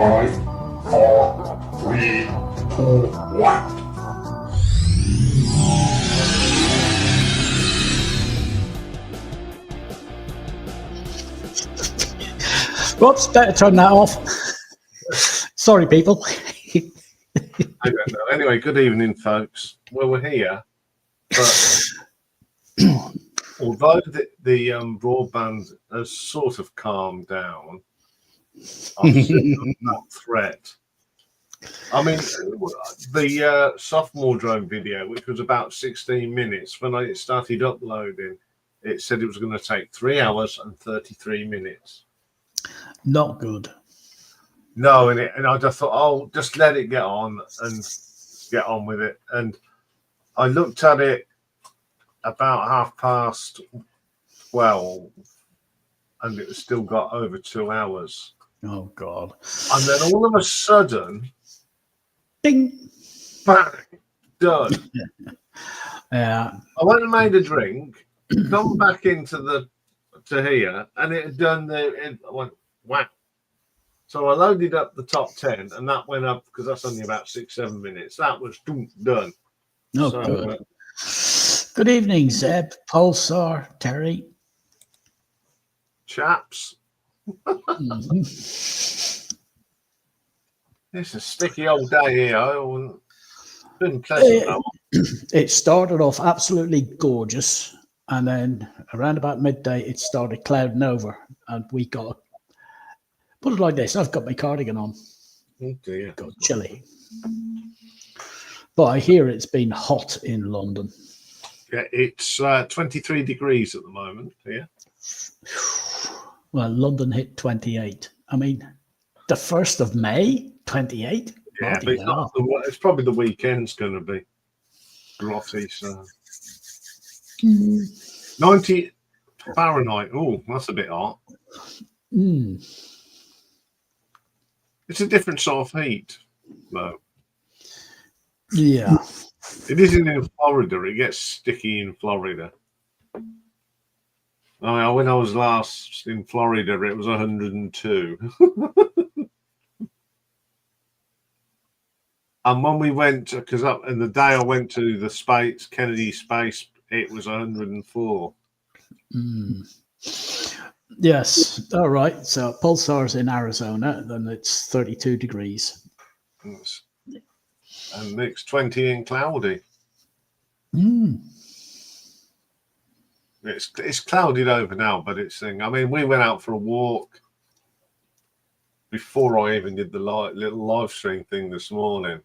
5, 4, 3, 2, 1. Whoops, better turn that off. Sorry, people. I don't know. Anyway, good evening, folks. Well, we're here, but although the broadband has sort of calmed down, I'm still not threat. I mean, the sophomore drone video, which was about 16 minutes, when I started uploading, it said it was going to take 3 hours and 33 minutes. Not good. No, and I just thought, oh, just let it get on and get on with it. And I looked at it about 12:30, and it still got over 2 hours. Oh, God. And then all of a sudden, Ding. bang, done. Yeah. I went and made a drink, come back into to here, and it had done I went, wow. So I loaded up the top 10, and that went up because that's only about 6-7 minutes. That was done. Oh, so, good. Good evening, Zeb, Pulsar, Terry. Chaps. It's a sticky old day here. Been pleasant. It started off absolutely gorgeous, and then around about midday, it started clouding over, and we got. Put it like this: I've got my cardigan on. Oh dear. Got chilly. But I hear it's been hot in London. Yeah, it's 23 degrees at the moment here. Well, London hit 28. I mean, the 1st of May, 28? Yeah, but it's probably the weekend's going to be grotty. So 90 Fahrenheit. Oh, that's a bit hot. It's a different sort of heat, though. Yeah. It isn't in Florida. It gets sticky in Florida. I mean, when I was last in Florida, it was 102. And when we went, because in the day I went to the space, Kennedy Space, it was 104. Yes. All right. So Pulsar's in Arizona, then it's 32 degrees. Yes. And Nick's 20 and cloudy. It's clouded over now, but it's thing. I mean, we went out for a walk before I even did the little live stream thing this morning.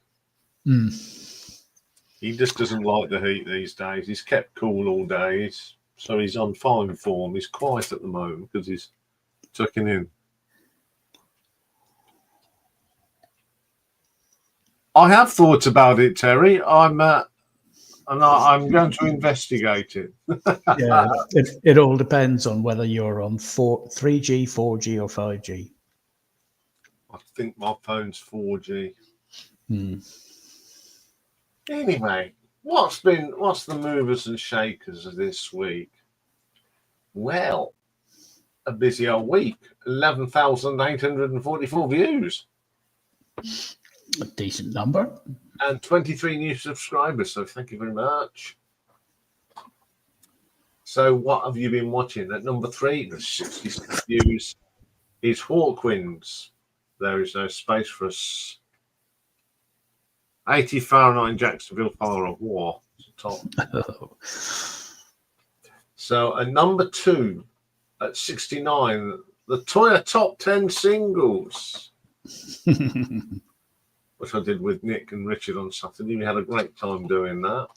He just doesn't like the heat these days. He's kept cool all day, so he's on fine form. He's quiet at the moment because he's tucking in. I have thought about it, Terry. I'm going to investigate it. Yeah, it all depends on whether you're on 3G, 4G, or 5G. I think my phone's 4G. Anyway, what's the movers and shakers of this week? Well, a busy old week. 11,844 views. A decent number. And 23 new subscribers, so thank you very much. So what have you been watching? At number 3, there's 66 views, is Hawkwinds. There is no space for us. 80 Fahrenheit in Jacksonville, Fire of War. Top. So at number 2, at 69, the Toya Top 10 Singles. Which I did with Nick and Richard on Saturday. We had a great time doing that.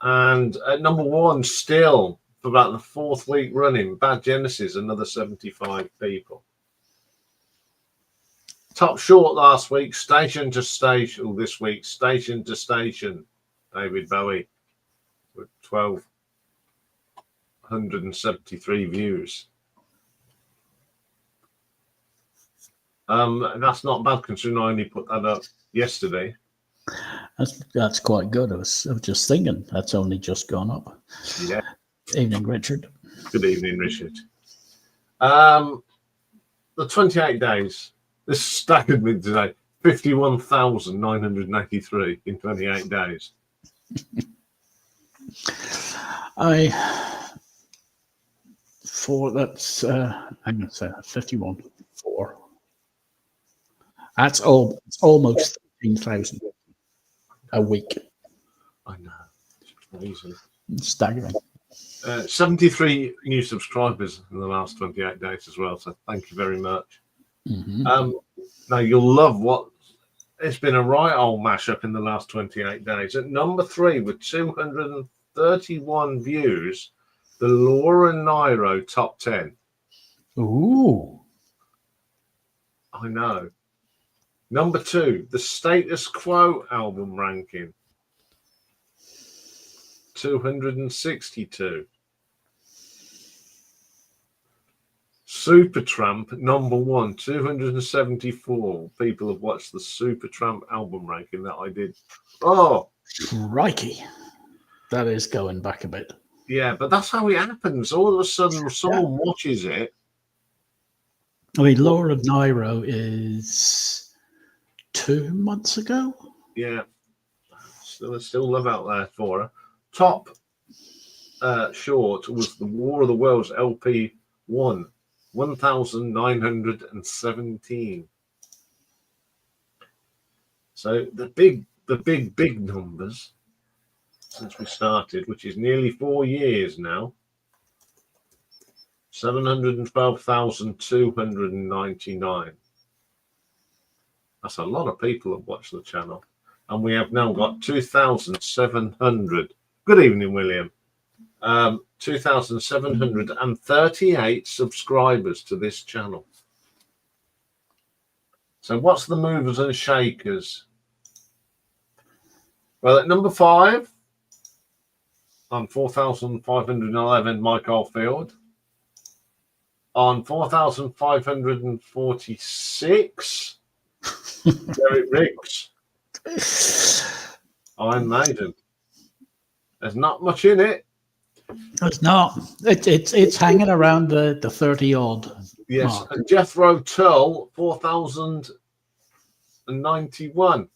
And at number 1, still, for about the 4th week running, Bad Genesis, another 75 people. Top short last week, Station to Station. This week, Station to Station, David Bowie, with 1,273 views. That's not bad considering I only put that up yesterday. That's quite good. I was just thinking that's only just gone up. Yeah. Evening, Richard. Good evening, Richard. The 28 days This staggered me today. 51,983 in 28 days. That's I'm going to say 51.4. That's all. It's almost 13,000 a week. I know. It's crazy. It's staggering. 73 new subscribers in the last 28 days as well. So thank you very much. Mm-hmm. Now you'll love what it's been a right old mashup in the last 28 days. At number 3 with 231 views, the Laura Nairo top 10. Ooh. I know. Number 2, the Status Quo album ranking. 262. Supertramp number 1, 274 people have watched the Supertramp album ranking that I did. Oh, Crikey. That is going back a bit. yeah, but that's how it happens. All of a sudden, someone watches it. I mean, Laura Nairo is 2 months ago. Yeah, still love out there for her. Top short was the War of the Worlds LP 1, 1,917. So the big numbers since we started, which is nearly 4 years now. 712,299. That's a lot of people have watched the channel. And we have now got 2,700. Good evening, William. 2,738 subscribers to this channel. So what's the movers and shakers? Well, at number 5, on 4,511, Mike Oldfield. On 4,546, Derek Riggs. Iron Maiden. There's not much in it. It's not. It's hanging around the 30 odd. Yes, mark. and Jethro Tull, 4,091.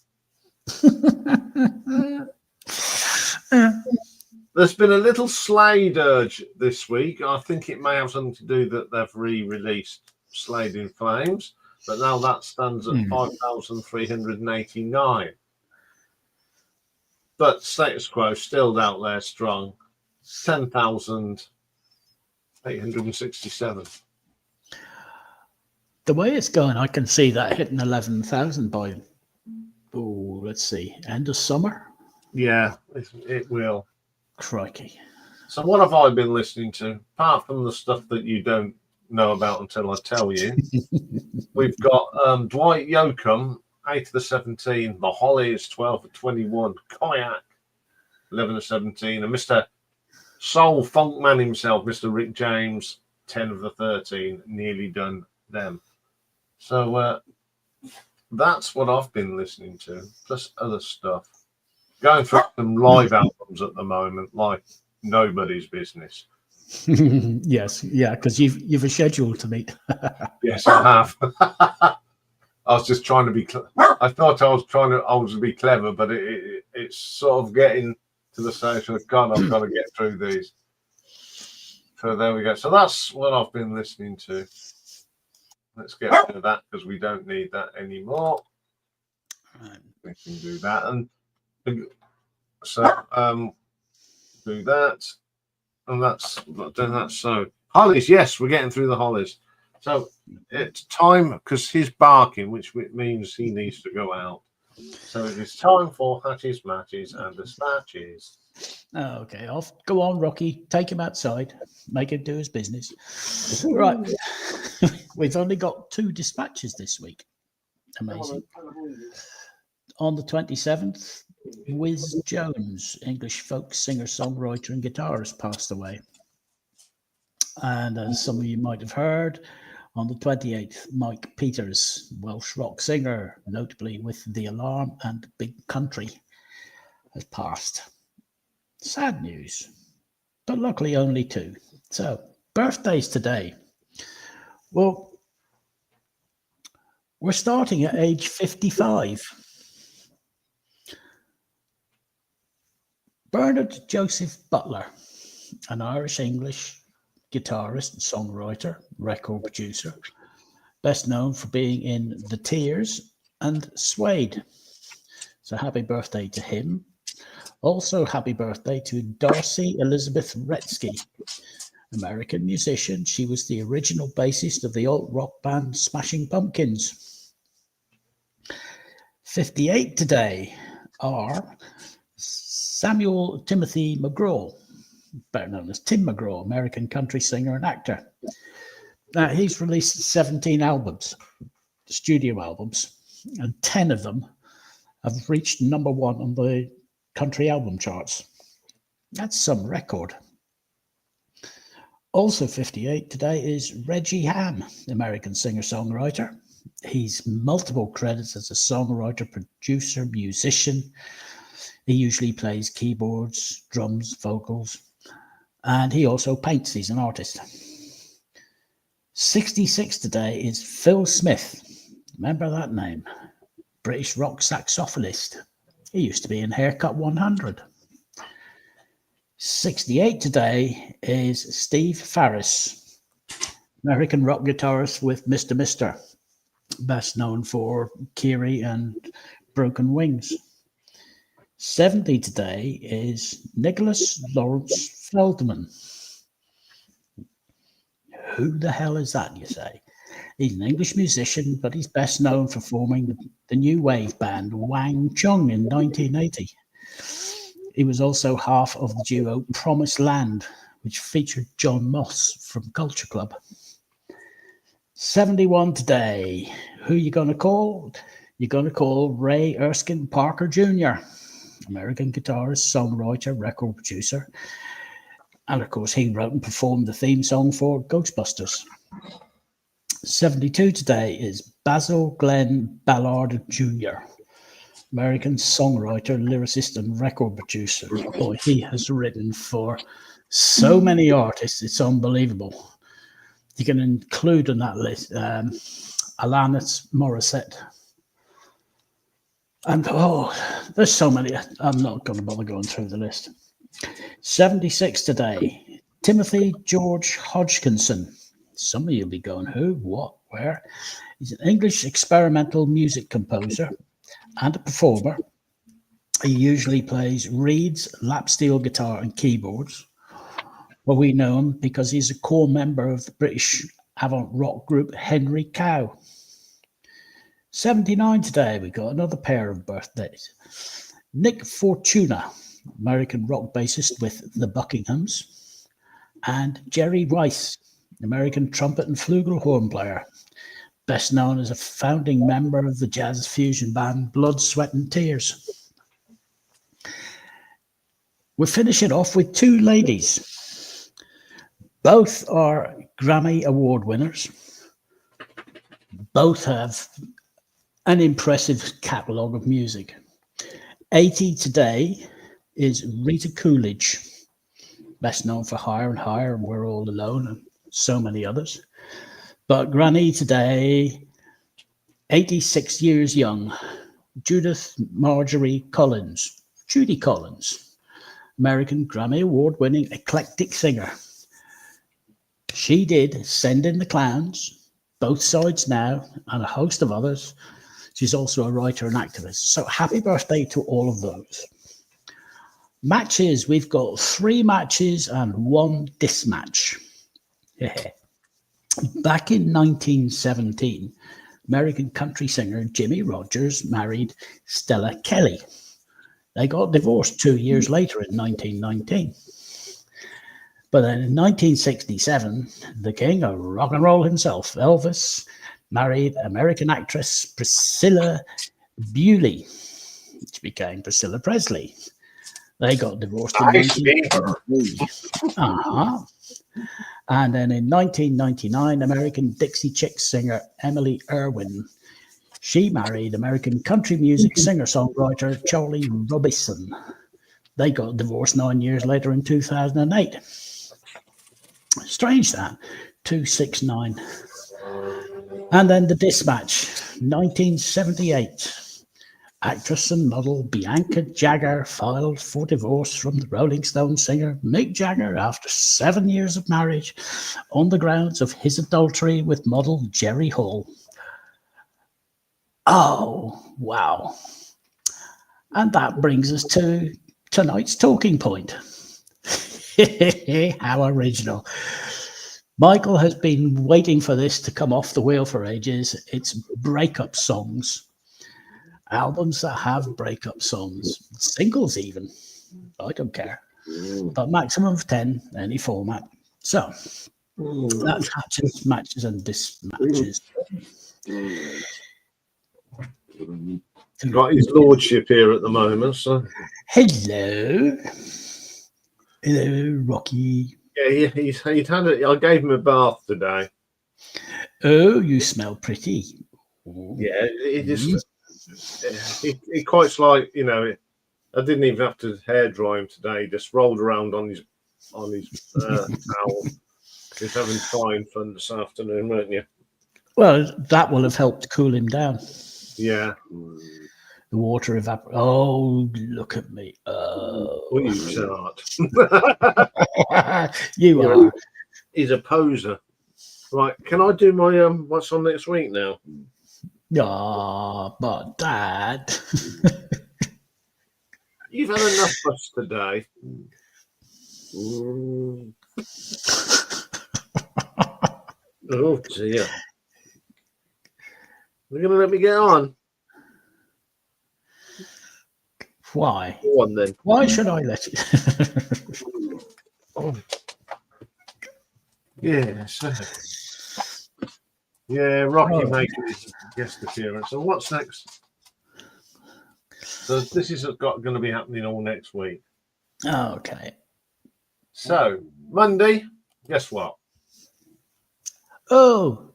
There's been a little Slade urge this week. I think it may have something to do that they've re-released Slade in Flames, but now that stands at 5,389. But Status Quo still out there strong, 10,867. The way it's going, I can see that hitting 11,000 by, let's see, end of summer. Yeah, it will. Crikey. So what have I been listening to? Apart from the stuff that you don't know about until I tell you, we've got Dwight Yoakam, 8 of the 17, The Hollies, 12 of 21, Kayak, 11 of 17, and Mr. Soul Funk Man himself, Mr. Rick James, 10 of the 13, nearly done them. So that's what I've been listening to, plus other stuff. Going through some live albums at the moment, like nobody's business. Yes, yeah, because you've a schedule to meet. Yes, I have. I was just trying to be. I thought I was to be clever, but it's sort of getting to the stage of God. I've got to get through these. So there we go. So that's what I've been listening to. Let's get rid of that because we don't need that anymore. We can do that, and so do that, and that's done that. So Hollies, yes, we're getting through the Hollies. So it's time because he's barking, which means he needs to go out. So it is time for Hatties, Matches, and Dispatches. Okay, off. Go on, Rocky. Take him outside. Make him do his business. Right. We've only got 2 dispatches this week. Amazing. On the 27th, Whiz Jones, English folk singer, songwriter, and guitarist, passed away. And as some of you might have heard, on the 28th, Mike Peters, Welsh rock singer, notably with The Alarm and Big Country, has passed. Sad news, but luckily only 2. So, birthdays today. Well, We're starting at age 55. Bernard Joseph Butler, an Irish-English guitarist, songwriter, record producer, best known for being in The Tears and Suede. So happy birthday to him. Also happy birthday to Darcy Elizabeth Retsky, American musician. She was the original bassist of the alt-rock band Smashing Pumpkins. 58 today are Samuel Timothy McGraw, better known as Tim McGraw, American country singer and actor. Now, he's released 17 albums, studio albums, and 10 of them have reached number one on the country album charts. That's some record. Also 58 today is Reggie Ham, American singer-songwriter. He's multiple credits as a songwriter, producer, musician. He usually plays keyboards, drums, vocals, and he also paints. He's an artist. 66 today is Phil Smith. Remember that name? British rock saxophonist. He used to be in Haircut 100. 68 today is Steve Farris, American rock guitarist with Mr. Mister, best known for Kiri and Broken Wings. 70 today is Nicholas Lawrence Feldman. Who the hell is that, you say? He's an English musician, but he's best known for forming the new wave band Wang Chung in 1980. He was also half of the duo Promised Land, which featured John Moss from Culture Club. 71 today. Who you going to call? You're going to call Ray Erskine Parker Jr., American guitarist, songwriter, record producer. And of course, he wrote and performed the theme song for Ghostbusters. 72 today is Basil Glenn Ballard Jr., American songwriter, lyricist, and record producer. Boy, he has written for so many artists, it's unbelievable. You can include in that list Alanis Morissette. And there's so many. I'm not going to bother going through the list. 76 today, Timothy George Hodgkinson. Some of you will be going, who, what, where? He's an English experimental music composer and a performer. He usually plays reeds, lap steel guitar, and keyboards. Well, we know him because he's a core member of the British avant rock group Henry Cow. 79 today, we got another pair of birthdays. Nick Fortuna, American rock bassist with the Buckinghams, and Jerry Rice, American trumpet and flugelhorn player, best known as a founding member of the jazz fusion band Blood, Sweat and Tears. We're finishing off with two ladies. Both are Grammy Award winners. Both have an impressive catalogue of music. 80 today is Rita Coolidge, best known for Higher and Higher and We're All Alone and so many others. But Granny today, 86 years young, Judith Marjorie Collins, Judy Collins, American Grammy Award-winning eclectic singer. She did Send in the Clowns, Both Sides Now, and a host of others. She's also a writer and activist. So happy birthday to all of those. Matches, we've got 3 matches and 1 diss match. Back in 1917, American country singer Jimmy Rogers married Stella Kelly. They got divorced 2 years later in 1919. But then in 1967, the king of rock and roll himself, Elvis, married American actress Priscilla Bewley, which became Priscilla Presley. They got divorced in 1983. And then in 1999, American Dixie Chicks singer Emily Irwin. She married American country music singer-songwriter Charlie Robison. They got divorced 9 years later in 2008. Strange that. 269. And then the dispatch, 1978. Actress and model Bianca Jagger filed for divorce from the Rolling Stone singer Mick Jagger after 7 years of marriage on the grounds of his adultery with model Jerry Hall. Oh, wow. And that brings us to tonight's talking point. How original. Michael has been waiting for this to come off the wheel for ages. It's breakup songs. Albums that have breakup songs. Singles even. I don't care. But maximum of 10, any format. So, that's hatches, matches, and dismatches. Got his lordship here at the moment, so Hello. Hello, Rocky. yeah, he's had it. I gave him a bath today. Oh, you smell pretty. Yeah, he just he quite like, you know. I didn't even have to hair dry him today. He just rolled around on his towel. He's having fine fun this afternoon, weren't you? Well, that will have helped cool him down. Yeah. The water evaporated. Oh, look at me. Oh. Well, you start. You are. He's a poser. Right, can I do my what's on next week now? Ah, but Dad. You've had enough fuss today. Oh dear. You're gonna let me get on? Why? Go on then. Why should I let you? Oh. Yeah, so. Yeah, Rocky making his guest appearance. So what's next? So this is going to be happening all next week. Okay. So Monday, guess what? Oh,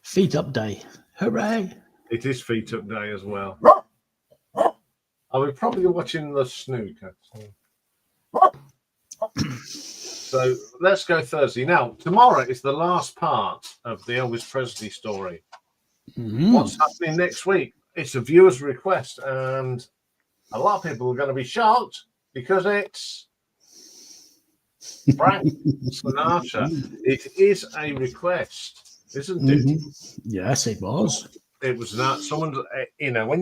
feet up day. Hooray. It is feet up day as well. Are we probably watching the snooker? So let's go Thursday. Now, tomorrow is the last part of the Elvis Presley story. What's happening next week? It's a viewer's request, and a lot of people are going to be shocked because it's Frank Sinatra. It is a request, isn't it? Yes, it was. It was not someone's, you know,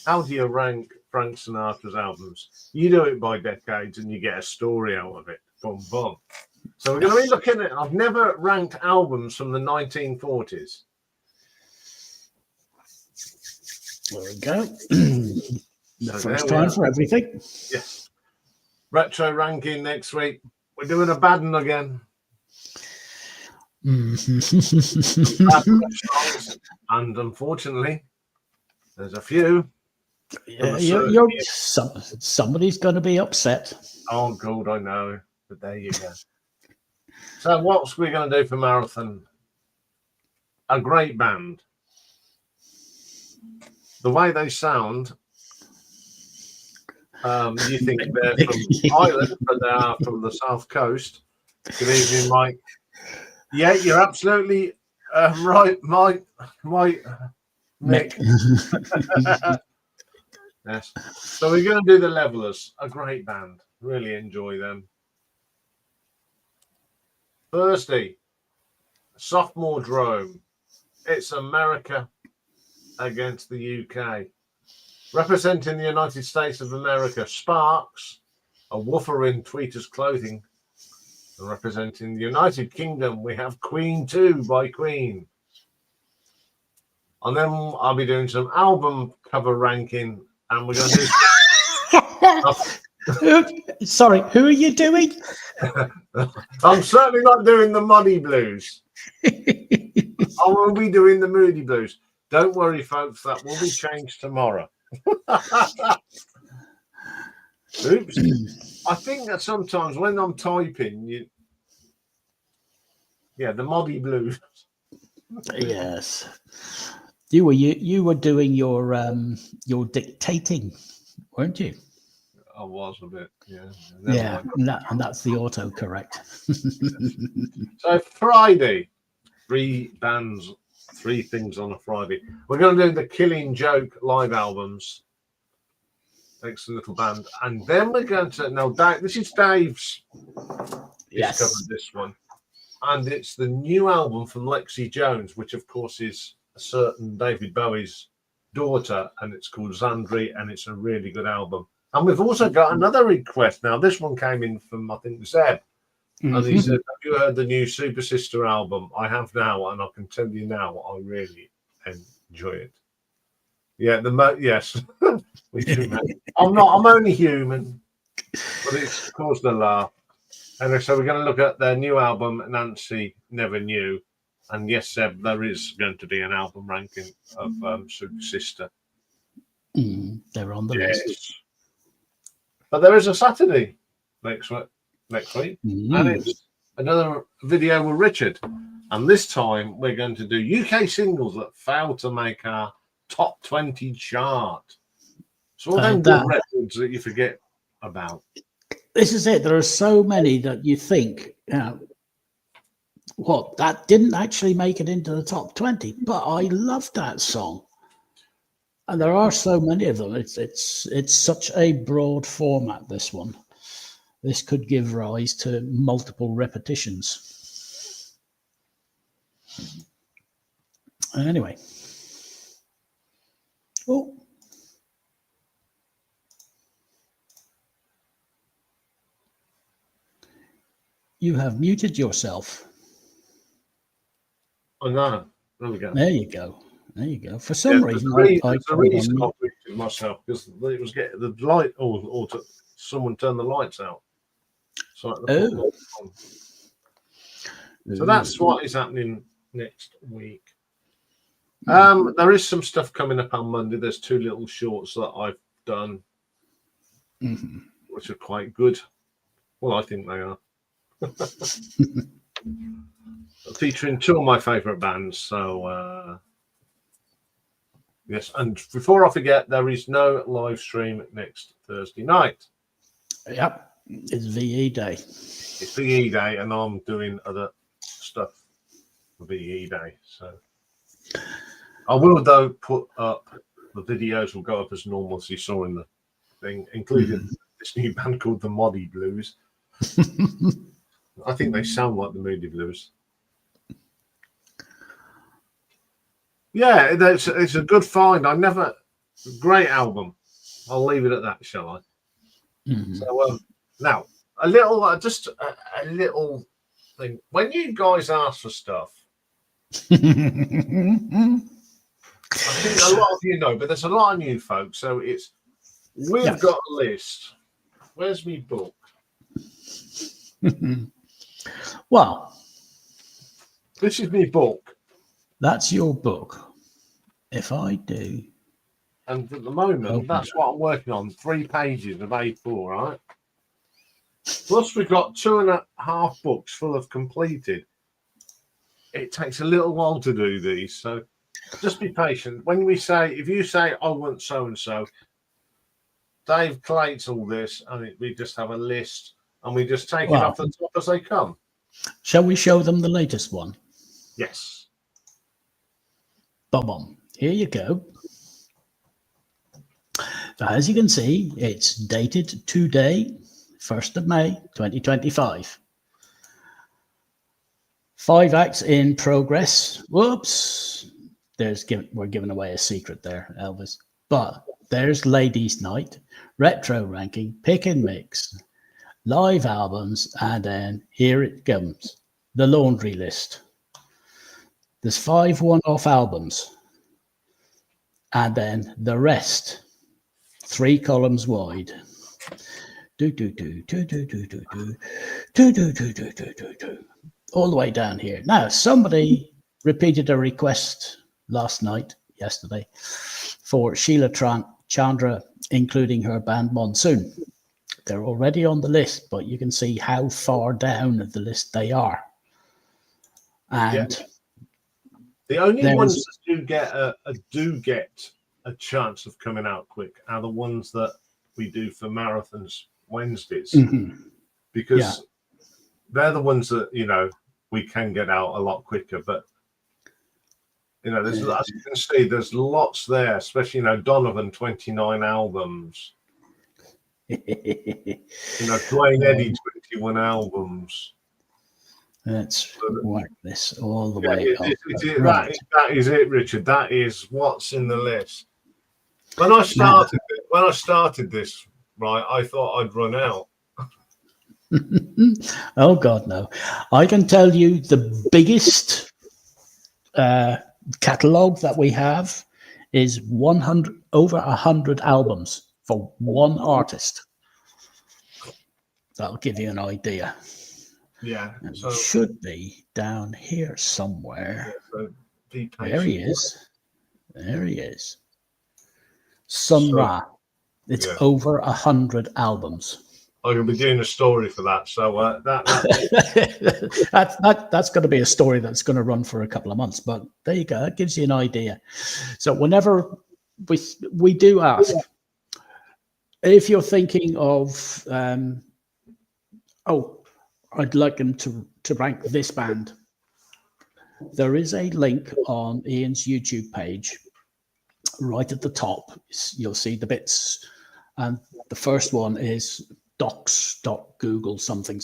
how do you rank Frank Sinatra's albums? You do it by decades and you get a story out of it. Boom, boom. So we're going to be looking at, I've never ranked albums from the 1940s. There we go. The first time for everything. Yes. Retro ranking next week. We're doing a bad one again. And unfortunately, there's a few. Somebody's going to be upset. Oh, God, I know. But there you go. So what's we going to do for Marathon? A great band. The way they sound, you think they're from Ireland, but they are from the South Coast. Good evening, Mike. Yeah, you're absolutely right, Mike. Nick. Yes. So we're going to do the Levelers, a great band. Really enjoy them. Thursday, Sophomore Drome. It's America against the UK. Representing the United States of America, Sparks, a woofer in tweeter's clothing. And representing the United Kingdom, we have Queen 2 by Queen. And then I'll be doing some album cover ranking, and we're going to do... Sorry, who are you doing? I'm certainly not doing the Muddy Blues. I will be doing the Moody Blues. Don't worry, folks, that will be changed tomorrow. Oops. I think that sometimes when I'm typing, the Muddy Blues. Yes. You were doing your dictating, weren't you? I was a bit, yeah. Yeah, and that's the autocorrect. So Friday, 3 bands 3 things on a Friday. We're going to do the Killing Joke live albums. Excellent little band. And then we're going to... Now, Dave, this is Dave's discovered this one. And it's the new album from Lexi Jones, which, of course, is a certain David Bowie's daughter. And it's called Xandri, and it's a really good album. And we've also got another request. Now, this one came in from, I think, Zeb. And he said, have you heard the new Super Sister album? I have now, and I can tell you now, I really enjoy it. Yeah, yes. I'm only human, but it's caused a laugh. Anyway, so we're going to look at their new album, Nancy Never Knew. And yes, Seb, there is going to be an album ranking of Super Sister. They're on the list. But there is a Saturday next week. And it's another video with Richard. And this time we're going to do UK singles that failed to make our top 20 chart. So all them good records that you forget about. This is it. There are so many that you think, that didn't actually make it into the top 20, but I love that song. And there are so many of them. It's such a broad format, this one. This could give rise to multiple repetitions. Anyway. Oh. You have muted yourself. Oh, no. There we go. There you go. There you go. For some reason, I reason I muted myself because it was getting the light, or someone turned the lights out. So that's what is happening next week. There is some stuff coming up on Monday. There's 2 little shorts that I've done, which are quite good. Well, I think they are. Featuring 2 of my favourite bands. So, yes. And before I forget, there is no live stream next Thursday night. Yep. It's VE Day. It's VE Day, and I'm doing other stuff for VE Day. So I will, though, put up the videos will go up as normal, as you saw in the thing, including this new band called the Moody Blues. I think they sound like the Moody Blues. Yeah, it's a good find. Great album. I'll leave it at that, shall I? So, now, a little thing. When you guys ask for stuff, I think a lot of you know, but there's a lot of new folks. So we've got a list. Where's me book? Well, this is me book. That's your book. If I do. And at the moment, that's what I'm working on. 3 pages of A4, right? Plus, we've got 2.5 books full of completed. It takes a little while to do these, so just be patient. If you say, I want so-and-so, Dave collates all this, and we just have a list, and we just take it off the top as they come. Shall we show them the latest one? Yes. Boom. Here you go. So as you can see, it's dated today, 1st of May, 2025. 5 acts in progress. Whoops. We're giving away a secret there, Elvis. But there's Ladies' Night, Retro Ranking, Pick and Mix, Live Albums, and then here it comes, the laundry list. There's 5 one-off albums. And then the rest, 3 columns wide. All the way down here. Now, somebody repeated a request yesterday, for Sheila Chandra, including her band Monsoon. They're already on the list, but you can see how far down the list they are. And the only ones that do get a chance of coming out quick are the ones that we do for marathons Wednesdays, because they're the ones that we can get out a lot quicker. But You know, there's as you can see, there's lots there, especially Donovan 29 albums. Dwayne Eddy 21 albums. Let's work this all the Yeah, way up. Right. That is it, Richard. That is what's in the list. When I started this, right, I thought I'd run out. Oh God, no! I can tell you the biggest catalog that we have is 100 over 100 albums for one artist. That'll give you an idea. Yeah, So, it should be down here somewhere. So there he is. There he is. Sun Ra. It's over 100 albums. I'm going to be doing a story for that. So that's going to be a story that's going to run for a couple of months. But there you go. It gives you an idea. So whenever we do ask, if you're thinking of, I'd like them to rank this band, there is a link on Iain's YouTube page. Right at the top, you'll see the bits. And the first one is docs.google something.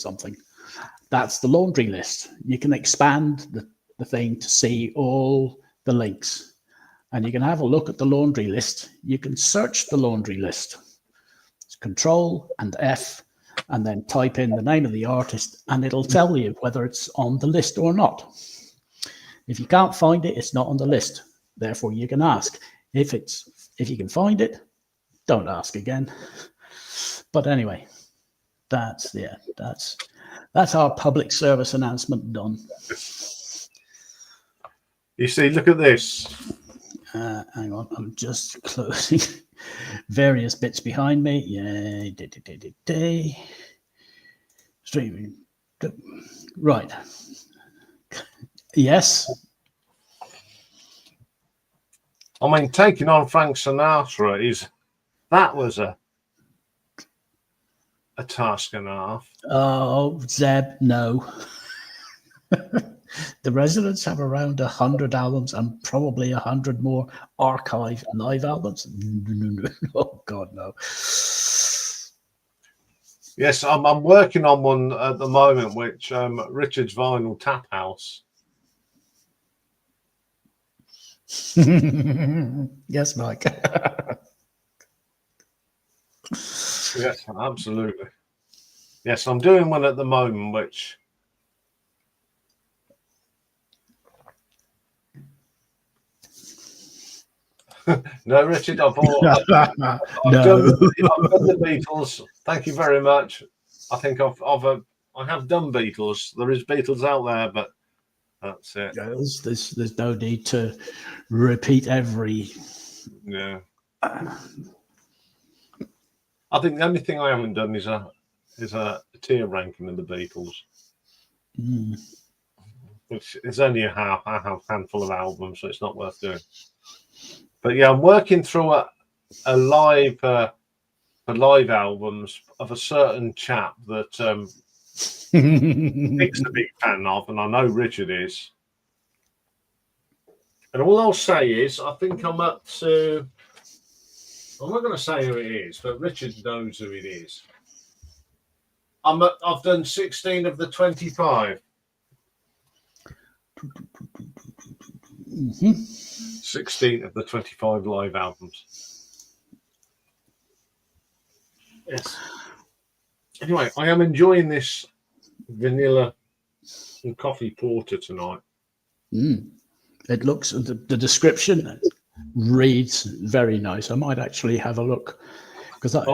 That's the laundry list. You can expand the thing to see all the links. And you can have a look at the laundry list. You can search the laundry list. It's Control and F, and then type in the name of the artist, and it'll tell you whether it's on the list or not. If you can't find it, it's not on the list. Therefore, you can ask. If you can find it, don't ask again. But anyway, that's our public service announcement done. You see, look at this. Hang on, I'm just closing various bits behind me. Yay, streaming. Right. Yes. I mean, taking on Frank Sinatra was a task and a half. Oh, Zeb, no. The Residents have around 100 albums and probably 100 more archive live albums. No. Oh God, no. Yes, I'm working on one at the moment, which Richard's Vinyl Tap House. Yes, Mike. Yes, absolutely. Yes, I'm doing one at the moment, which no, Richard, I've done the Beatles. Thank you very much. I think I have done Beatles. There is Beatles out there, but that's it. There's no need to repeat every. Yeah. I think the only thing I haven't done is a tier ranking of the Beatles, which is only a handful of albums, so it's not worth doing. But yeah, I'm working through a live albums of a certain chap that Nick's a big fan of, and I know Richard is. And all I'll say is, I think I'm up to. I'm not going to say who it is, but Richard knows who it is. I've done 16 of the 25. 16 of the 25 live albums. Yes. Anyway, I am enjoying this vanilla and coffee porter tonight. It looks, the description reads very nice. I might actually have a look because I've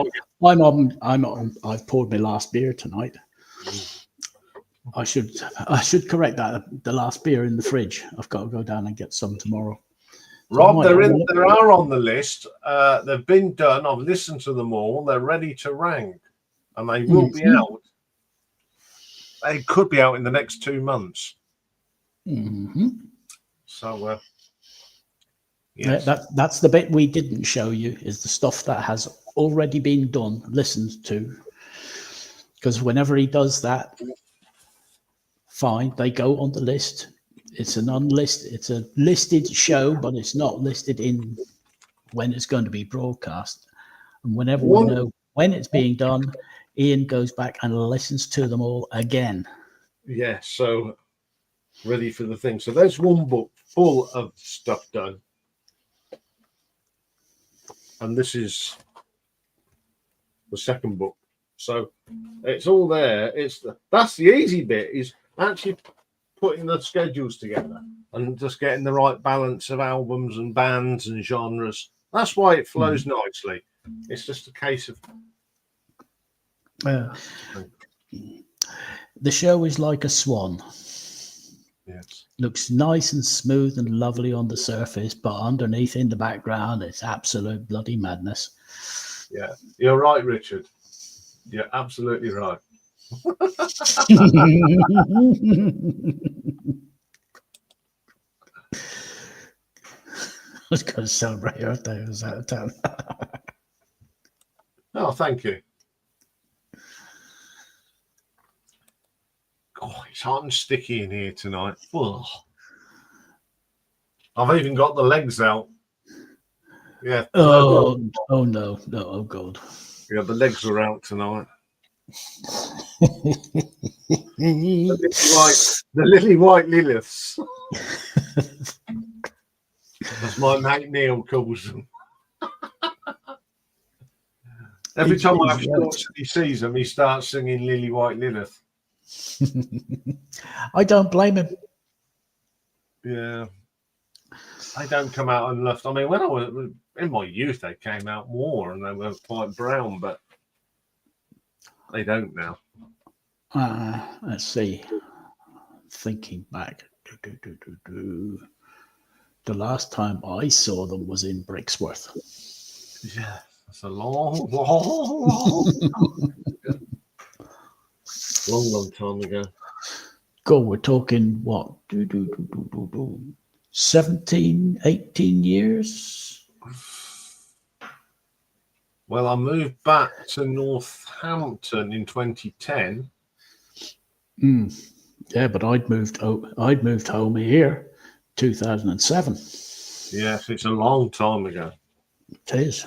poured my last beer tonight. I should correct that. The last beer in the fridge. I've got to go down and get some tomorrow. Rob, there are on the list. They've been done. I've listened to them all. They're ready to rank, and they will be out. They could be out in the next 2 months. So, yes. That's the bit we didn't show you, is the stuff that has already been done, listened to. Because whenever he does that, fine, they go on the list. it's an unlisted. It's a listed show, but it's not listed in when it's going to be broadcast. And whenever we know when it's being done, Iain goes back and listens to them all again. Yeah, so ready for the thing. So there's one book full of stuff done. And this is the second book. So it's all there. That's the easy bit, is actually putting the schedules together and just getting the right balance of albums and bands and genres. That's why it flows nicely. It's just a case of the show is like a swan. yes. Looks nice and smooth and lovely on the surface, but underneath in the background, it's absolute bloody madness. Yeah, you're right, Richard. You're absolutely right. I was going to celebrate your birthday. I was out of town. Oh, thank you. Oh, it's hot and sticky in here tonight. Ugh. I've even got the legs out. Yeah. Oh no, oh God. Yeah, the legs are out tonight. The lily white Liliths. As my mate Neil calls them. Every time I have shorts and he sees them, he starts singing Lily White Lilith. I don't blame him. Yeah. They don't come out and left. I mean, when I was in my youth, they came out more and they were quite brown, but they don't now. Let's see. Thinking back. The last time I saw them was in Brixworth. Yeah, that's a long time ago. God, we're talking what? 17, 18 years? Well, I moved back to Northampton in 2010. Yeah, but I'd moved home here 2007. Yes, it's a long time ago. It is.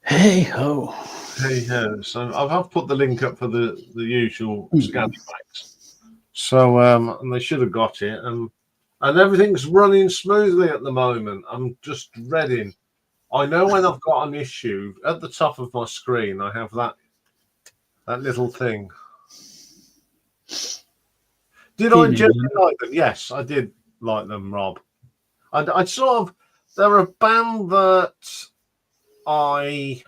Hey ho. Hey ho. So I've put the link up for the usual scallywags. So and they should have got it, and everything's running smoothly at the moment. I'm just reading. I know when I've got an issue at the top of my screen. I have that little thing. Did I generally like them? Yes, I did like them, Rob. I sort of, they're a band that I've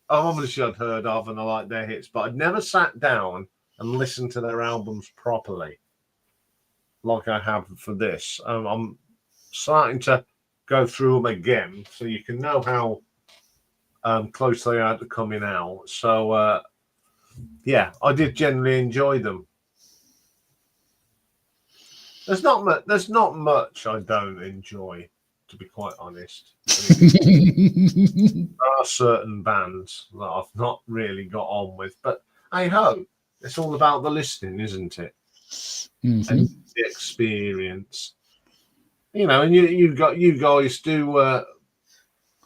obviously heard of and I like their hits, but I'd never sat down and listened to their albums properly like I have for this. I'm starting to go through them again so you can know how close they are to coming out. So, yeah, I did generally enjoy them. There's not much I don't enjoy, to be quite honest. There are certain bands that I've not really got on with, but hey ho, it's all about the listening, isn't it? And the experience, you know. And you guys do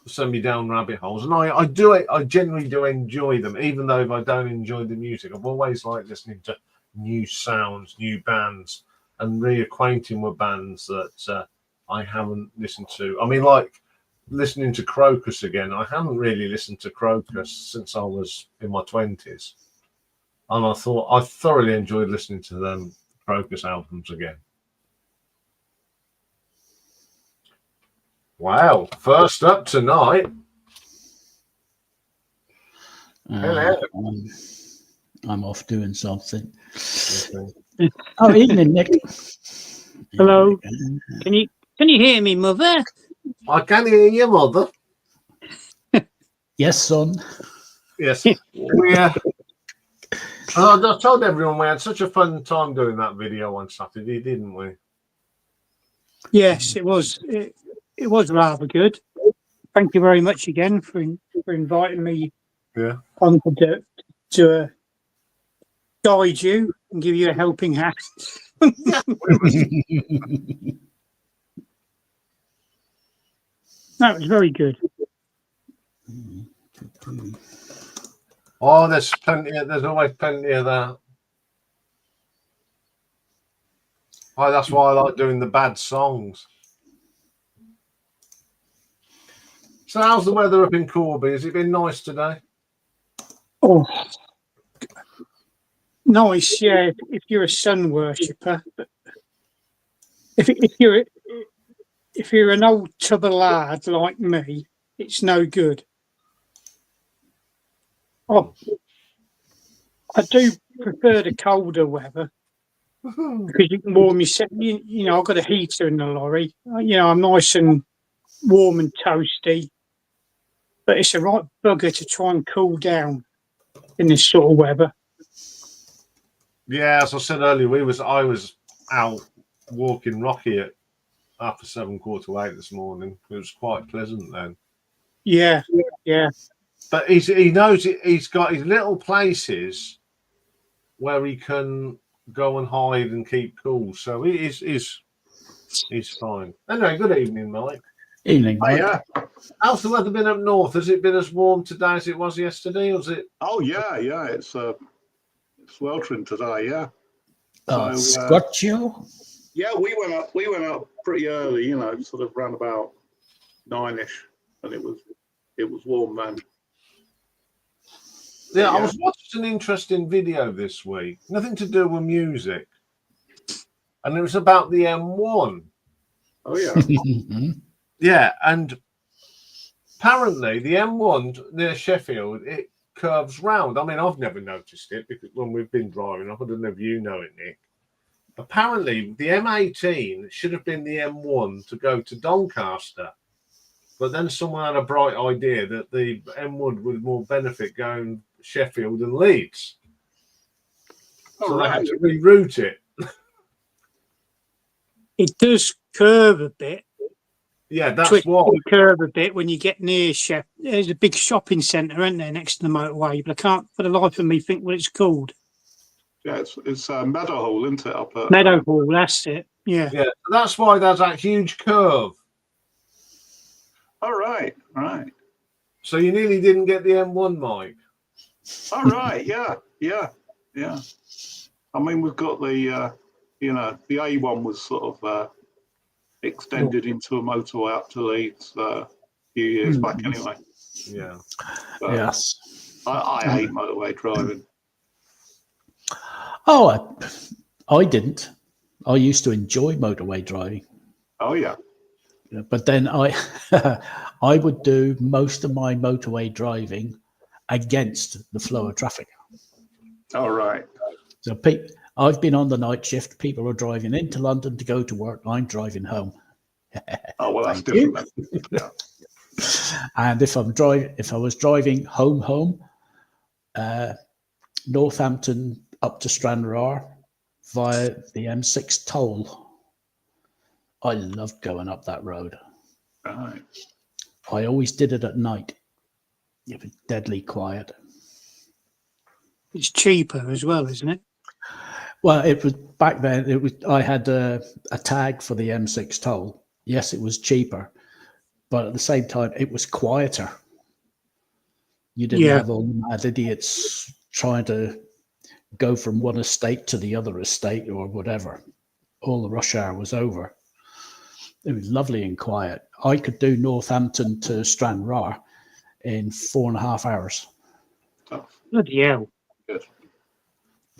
send me down rabbit holes, and I do it. I generally do enjoy them, even though if I don't enjoy the music, I've always liked listening to new sounds, new bands, and reacquainting with bands that I haven't listened to. I mean, like listening to Crocus again. I haven't really listened to Crocus since I was in my 20s. And I thought I thoroughly enjoyed listening to them Crocus albums again. Wow. First up tonight. Hello. I'm off doing something. Okay. Oh, evening, Nick. Hello. Can you hear me, Mother? I can hear you, Mother. Yes, son. Yes. I told everyone we had such a fun time doing that video on Saturday, didn't we? Yes, it was. It was rather good. Thank you very much again for inviting me. Yeah. On to guide you and give you a helping hand. Yeah, it was. That was very good. Oh, there's plenty. There's always plenty of that. Oh, that's why I like doing the bad songs. So, how's the weather up in Corby? Has it been nice today? Oh, nice. Yeah, if you're a sun worshipper, but if you're an old tubber lad like me, it's no good. Oh, I do prefer the colder weather because you can warm yourself. You know, I've got a heater in the lorry. You know, I'm nice and warm and toasty. But it's a right bugger to try and cool down in this sort of weather. Yeah, as I said earlier, I was out walking Rocky at 7:15, 8 this morning. It was quite pleasant then. Yeah, yeah. But he knows it, he's got his little places where he can go and hide and keep cool. So he's fine. Anyway, good evening, Mike. Evening, Mike. Yeah. How's the weather been up north? Has it been as warm today as it was yesterday? Or was it? Oh yeah. It's sweltering today. Yeah. Oh, So, Scotcho. Yeah, we went up pretty early. You know, sort of around about 9ish, and it was warm then. Yeah, I was watching an interesting video this week. Nothing to do with music, and it was about the M1. Oh yeah. Yeah, and apparently the M1 near Sheffield, it curves round. I mean, I've never noticed it because when we've been driving, I don't know if you know it, Nick. Apparently, the M18 should have been the M1 to go to Doncaster, but then someone had a bright idea that the M1 would more benefit going Sheffield and Leeds. So they had to reroute it. It does curve a bit. Yeah, that's Twist what. and curve a bit when you get near Sheffield. There's a big shopping centre, isn't there, next to the motorway? But I can't, for the life of me, think what it's called. Yeah, it's Meadowhall, isn't it? Up at Meadowhall, that's it. Yeah. Yeah, that's why there's that huge curve. All right. So you nearly didn't get the M1, Mike. All right. Yeah. I mean, we've got the the A1 was sort of extended into a motorway up to Leeds a few years back, anyway. Yeah. So Yes. I hate motorway driving. Oh, I didn't. I used to enjoy motorway driving. Oh yeah. But then I would do most of my motorway driving against the flow of traffic. All right. So I've been on the night shift. People are driving into London to go to work. I'm driving home. Oh well, that's Thank you. different. Then. Yeah. And if I was driving home, Northampton up to Stranraer via the M6 toll. I loved going up that road. Right. I always did it at night. It was deadly quiet. It's cheaper as well, isn't it? Well, it was back then. I had a tag for the M6 toll. Yes, it was cheaper, but at the same time, it was quieter. You didn't have all the mad idiots trying to go from one estate to the other estate or whatever. All the rush hour was over. It was lovely and quiet. I could do Northampton to Stranraer in 4.5 hours. Bloody hell.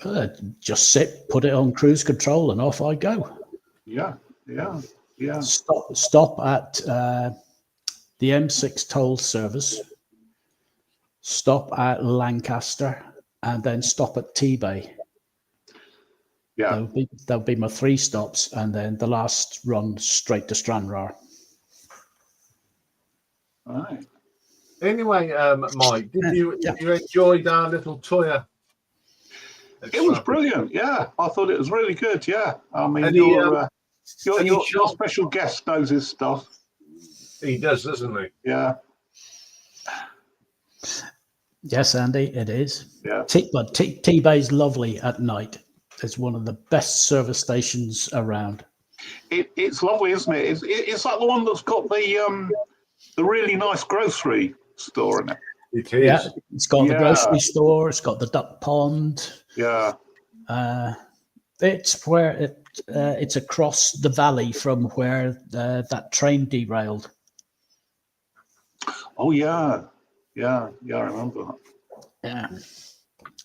Good. Just sit, put it on cruise control, and off I go. Yeah. Stop at the M6 toll service. Stop at Lancaster, and then stop at T-Bay. Yeah. That'll be my 3 stops, and then the last run straight to Stranraer. All right. Anyway, Mike, did you enjoy our little tour? It was brilliant. Yeah, I thought it was really good. Yeah, I mean, your special guest knows his stuff. He does, doesn't he? Yeah. Yes, Andy, it is. Yeah. But T-Bay's lovely at night. It's one of the best service stations around. It's lovely, isn't it? Is that the one that's got the really nice grocery store in it? It is. Yeah, it's got the Yeah. grocery store. It's got the duck pond. Yeah. It's where it's across the valley from where that train derailed. Oh yeah. Yeah. Yeah. I remember that. Yeah,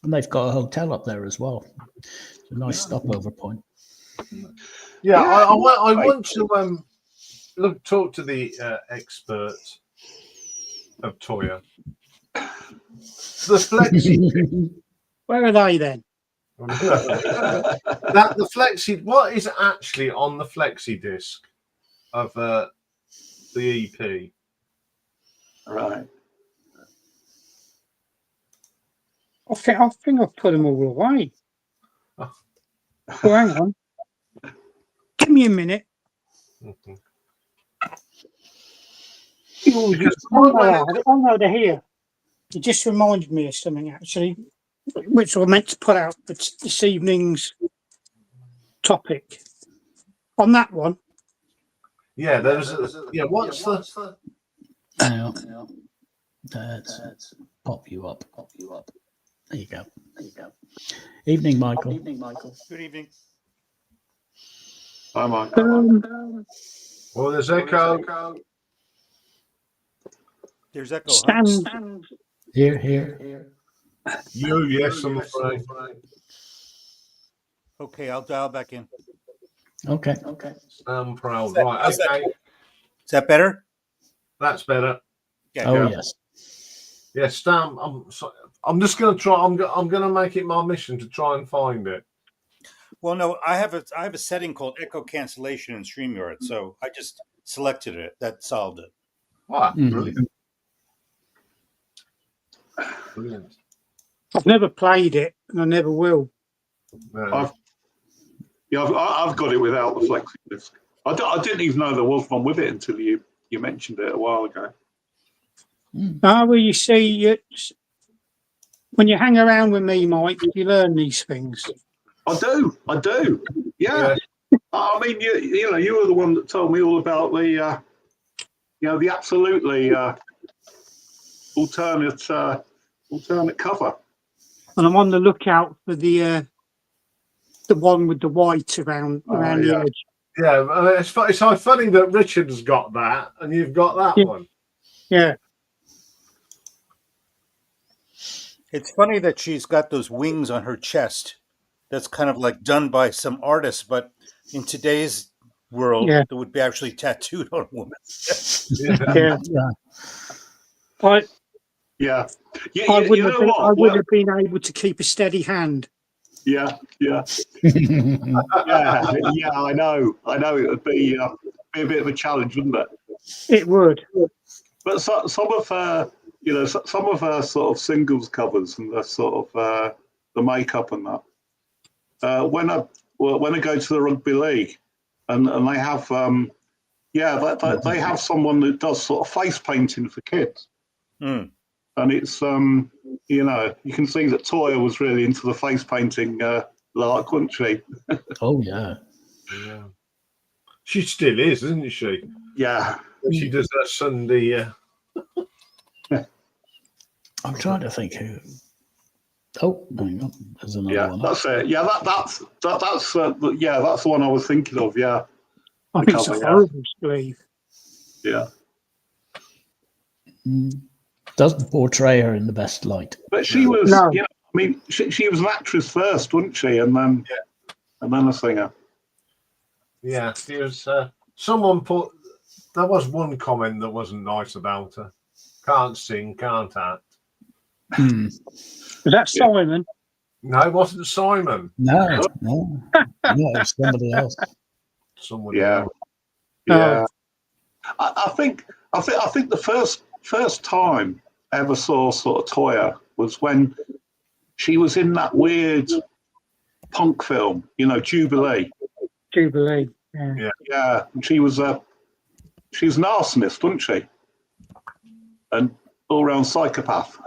and they've got a hotel up there as well. It's a nice stopover point. Yeah, Yeah, I right. want to talk to the expert of Toya. The flexi. Where are they then? The flexi. What is actually on the flexi disc of the EP? Right. I think I've put them all away. Oh. Well, hang on. Give me a minute. Because Oh no, they're here. It just reminded me of something actually, which I meant to put out for this evening's topic. On that one, yeah, there's what's the Hang on. Let's pop you up. There you go. Evening, Michael. Good evening. Hi, Mike. well, there's echo. There's echo. Huh? stand. Here. Yes, I'm afraid. Okay, I'll dial back in. Okay. I'm proud. Right, okay, Is that better? that's better. Yeah. Oh Yeah. yes. Yeah, Stam. I'm just going to try. I'm going to make it my mission to try and find it. Well, no, I have a setting called echo cancellation in StreamYard, so I just selected it. That solved it. Wow, Mhm. brilliant. Brilliant. I've never played it, and I never will. No. I've got it without the flexi disc. I didn't even know there was one with it until you mentioned it a while ago. Well, you see, when you hang around with me, Mike, you learn these things. I do. Yeah. I mean, you were the one that told me all about the the absolutely alternate cover. And I'm on the lookout for the one with the white around the yeah. edge. Yeah, it's so funny that Richard's got that and you've got that Yeah. one. Yeah. It's funny that she's got those wings on her chest. That's kind of like done by some artist, but in today's world, Yeah. it would be actually tattooed on a woman. Yeah. Yeah. I You wouldn't know have been, what? I would have been able to keep a steady hand. Yeah. Yeah, I know. It would be a bit of a challenge, wouldn't it? It would. But some of her, some of her sort of singles covers and the sort of the makeup and that. When I go to the rugby league, and they have they have someone that does sort of face painting for kids, Mm. and it's you can see that Toya was really into the face painting lark, wasn't she? Oh yeah. Yeah. She still is, isn't she? Yeah. She does that Sunday. I'm trying to think who. Oh, hang on. There's another Yeah, one. that's it. Yeah, that's the one I was thinking of. Yeah, I think it's a horrible sleeve. yeah. Doesn't portray her in the best light. But she was, No. I mean, she was an actress first, wasn't she? And then, a singer. Yeah, there's someone put. There was one comment that wasn't nice about her. Can't sing, can't act. Was that Simon? No, it wasn't Simon. No, it's somebody else. Someone Yeah. else. Yeah. I think the first time I ever saw sort of Toya was when she was in that weird punk film, Jubilee. Jubilee. Yeah. Yeah, and she was an arsonist, wasn't she? And all round psychopath.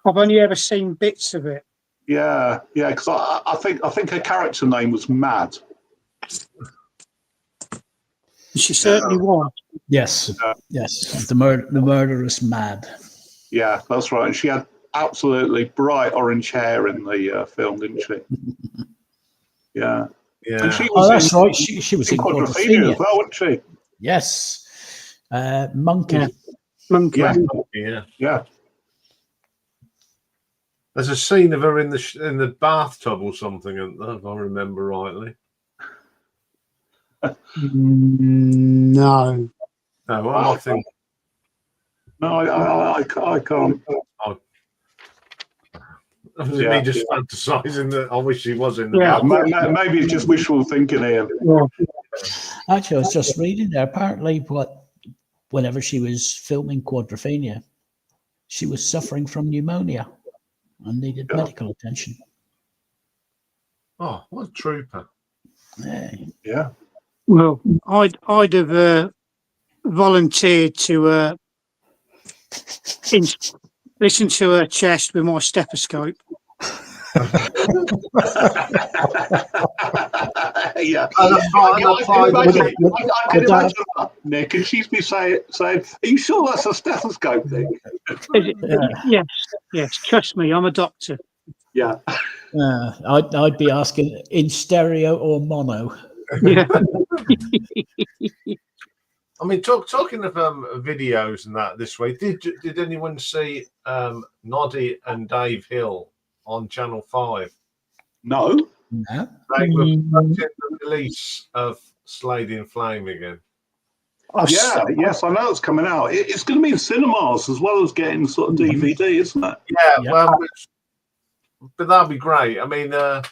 I've only ever seen bits of it. Yeah, yeah, because I think her character name was Mad. She certainly was. Yes, yes. The murderous mad. Yeah, that's right. And she had absolutely bright orange hair in the film, didn't she? Yeah. And Yeah. she Oh, was that's in, right. She was in Quadrophenia as well, wasn't she? Yes. Monkey. Yeah. Monkey. Yeah, Yeah. yeah. There's a scene of her in the bathtub or something, if I remember rightly. No. No, what am I thinking? No, I can't. Was it me just fantasising that I wish she was in the Yeah. bathroom? Maybe it's just wishful thinking, Ian. Yeah. Actually, I was just reading there. Apparently, whenever she was filming Quadrophenia, she was suffering from pneumonia and needed medical attention. Oh, what a trooper. Hey. Yeah. Well, I'd have volunteered to listen to her chest with my stethoscope. Yeah. Would I can that- imagine that, Nick, and she's be saying, "Are you sure that's a stethoscope, Nick?" Yes. Trust me, I'm a doctor. Yeah. I'd be asking in stereo or mono. Yeah. I mean, talking of videos and that this week, did anyone see Noddy and Dave Hill on Channel 5? No. No. They were watching the release of Slade in Flame again. Yeah. Yes, I know it's coming out. It's going to be in cinemas as well as getting sort of DVD, isn't it? Yeah, well, but that'd be great. I mean, they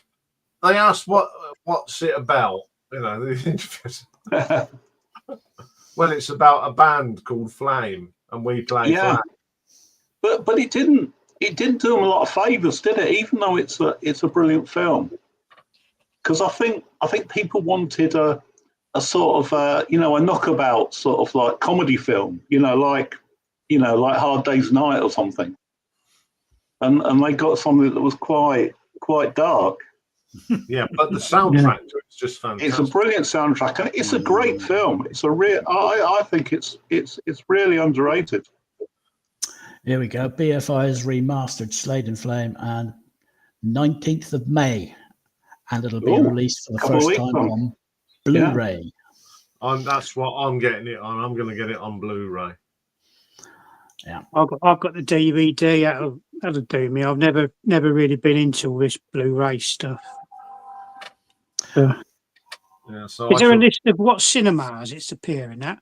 asked what's it about, you know. Well, it's about a band called Flame, and we play Flame. But it didn't do them a lot of favours, did it? Even though it's a brilliant film, because I think people wanted a sort of a knockabout sort of like comedy film, like Hard Day's Night or something, and they got something that was quite dark. Yeah, but the soundtrack to it's just fantastic. It's a brilliant soundtrack, and it's a great film. It's a real. I think it's really underrated. Here we go. BFI has remastered Slade in Flame and 19th of May, and it'll be released for the first time on Blu-ray. That's what I'm getting it on. I'm going to get it on Blu-ray. Yeah, I've got the DVD. That'll do me. I've never really been into all this Blu-ray stuff. Yeah, so is there a list of what cinemas it's appearing at?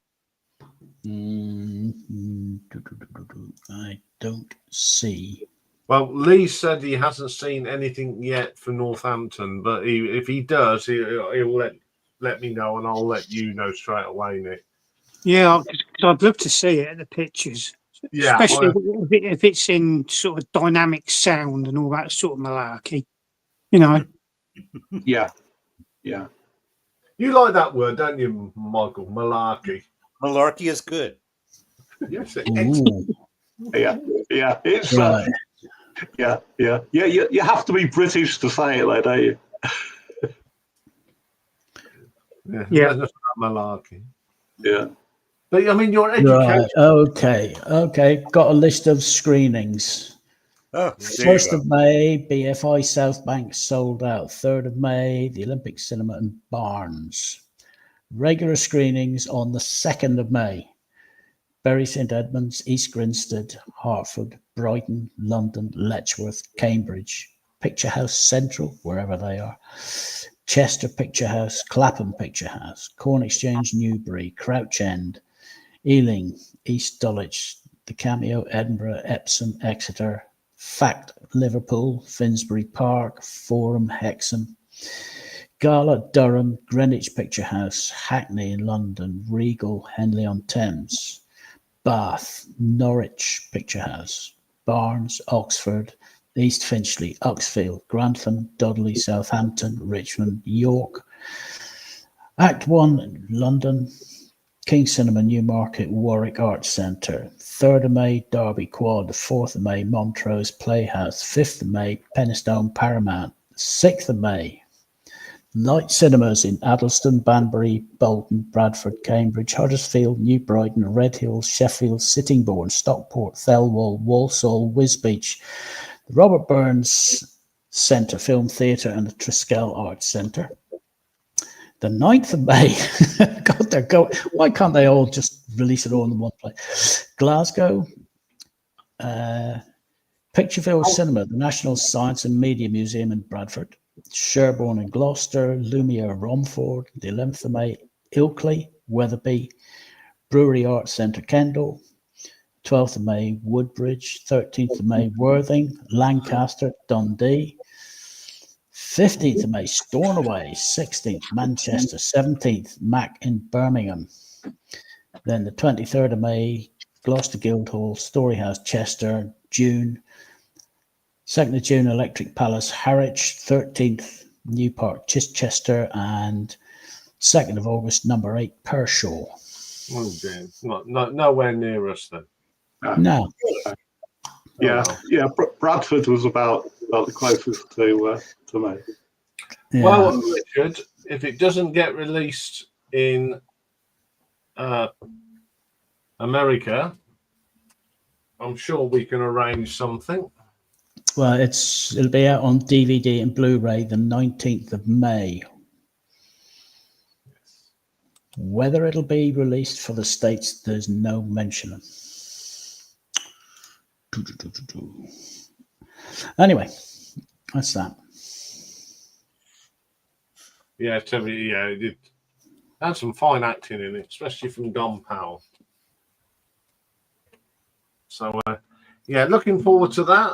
I don't see. Well, Lee said he hasn't seen anything yet for Northampton, but if he does, he'll let me know, and I'll let you know straight away, Nick. Yeah, because I'd love to see it, the pictures. Yeah, especially if it's in sort of dynamic sound and all that sort of malarkey, Yeah. You like that word, don't you, Michael? Malarkey. Malarkey is good. Yes, Yeah. It's Right. Yeah. You have to be British to say it, though, don't you? Yeah. That's malarkey. Yeah. But I mean, your education. Right. Okay. Got a list of screenings. Oh, 1st of May, BFI South Bank sold out. 3rd of May, the Olympic Cinema and Barnes. Regular screenings on the 2nd of May. Bury St Edmunds, East Grinstead, Hertford, Brighton, London, Letchworth, Cambridge, Picture House Central, wherever they are, Chester Picture House, Clapham Picture House, Corn Exchange, Newbury, Crouch End, Ealing, East Dulwich, The Cameo, Edinburgh, Epsom, Exeter, Fact, Liverpool, Finsbury Park, Forum, Hexham, Gala, Durham, Greenwich Picture House, Hackney in London, Regal, Henley-on-Thames, Bath, Norwich Picture House, Barnes, Oxford, East Finchley, Uxfield, Grantham, Dudley, Southampton, Richmond, York, Act 1, London, King Cinema, Newmarket, Warwick Arts Centre. 3rd of May, Derby Quad. The 4th of May, Montrose Playhouse. 5th of May, Penistone Paramount. 6th of May, Light Cinemas in Addlestone, Banbury, Bolton, Bradford, Cambridge, Huddersfield, New Brighton, Redhill, Sheffield, Sittingbourne, Stockport, Thelwall, Walsall, Wisbech, the Robert Burns Centre Film Theatre and the Triskel Arts Centre. The 9th of May, God, they're going. Why can't they all just release it all in one place? Glasgow, Pictureville Cinema, the National Science and Media Museum in Bradford. Sherborne and Gloucester, Lumiere Romford, the 11th of May, Ilkley, Wetherby, Brewery Arts Centre, Kendal, 12th of May, Woodbridge, 13th of May, Worthing, Lancaster, Dundee, 15th of May, Stornoway, 16th, Manchester, 17th, Mac in Birmingham. Then the 23rd of May, Gloucester Guildhall, Storyhouse, Chester, June. 2nd of June, Electric Palace, Harwich. 13th, New Park, Chichester. And 2nd of August, number 8, Pershaw. Oh, dear. Nowhere near us then. No. Yeah, Bradford was about the closest to me. Yeah. Well, Richard, if it doesn't get released in America, I'm sure we can arrange something. Well, it'll be out on DVD and Blu-ray the 19th of May. Whether it'll be released for the States, there's no mention of. Anyway, that's that. Yeah, it did. Had some fine acting in it, especially from Don Powell. So, looking forward to that.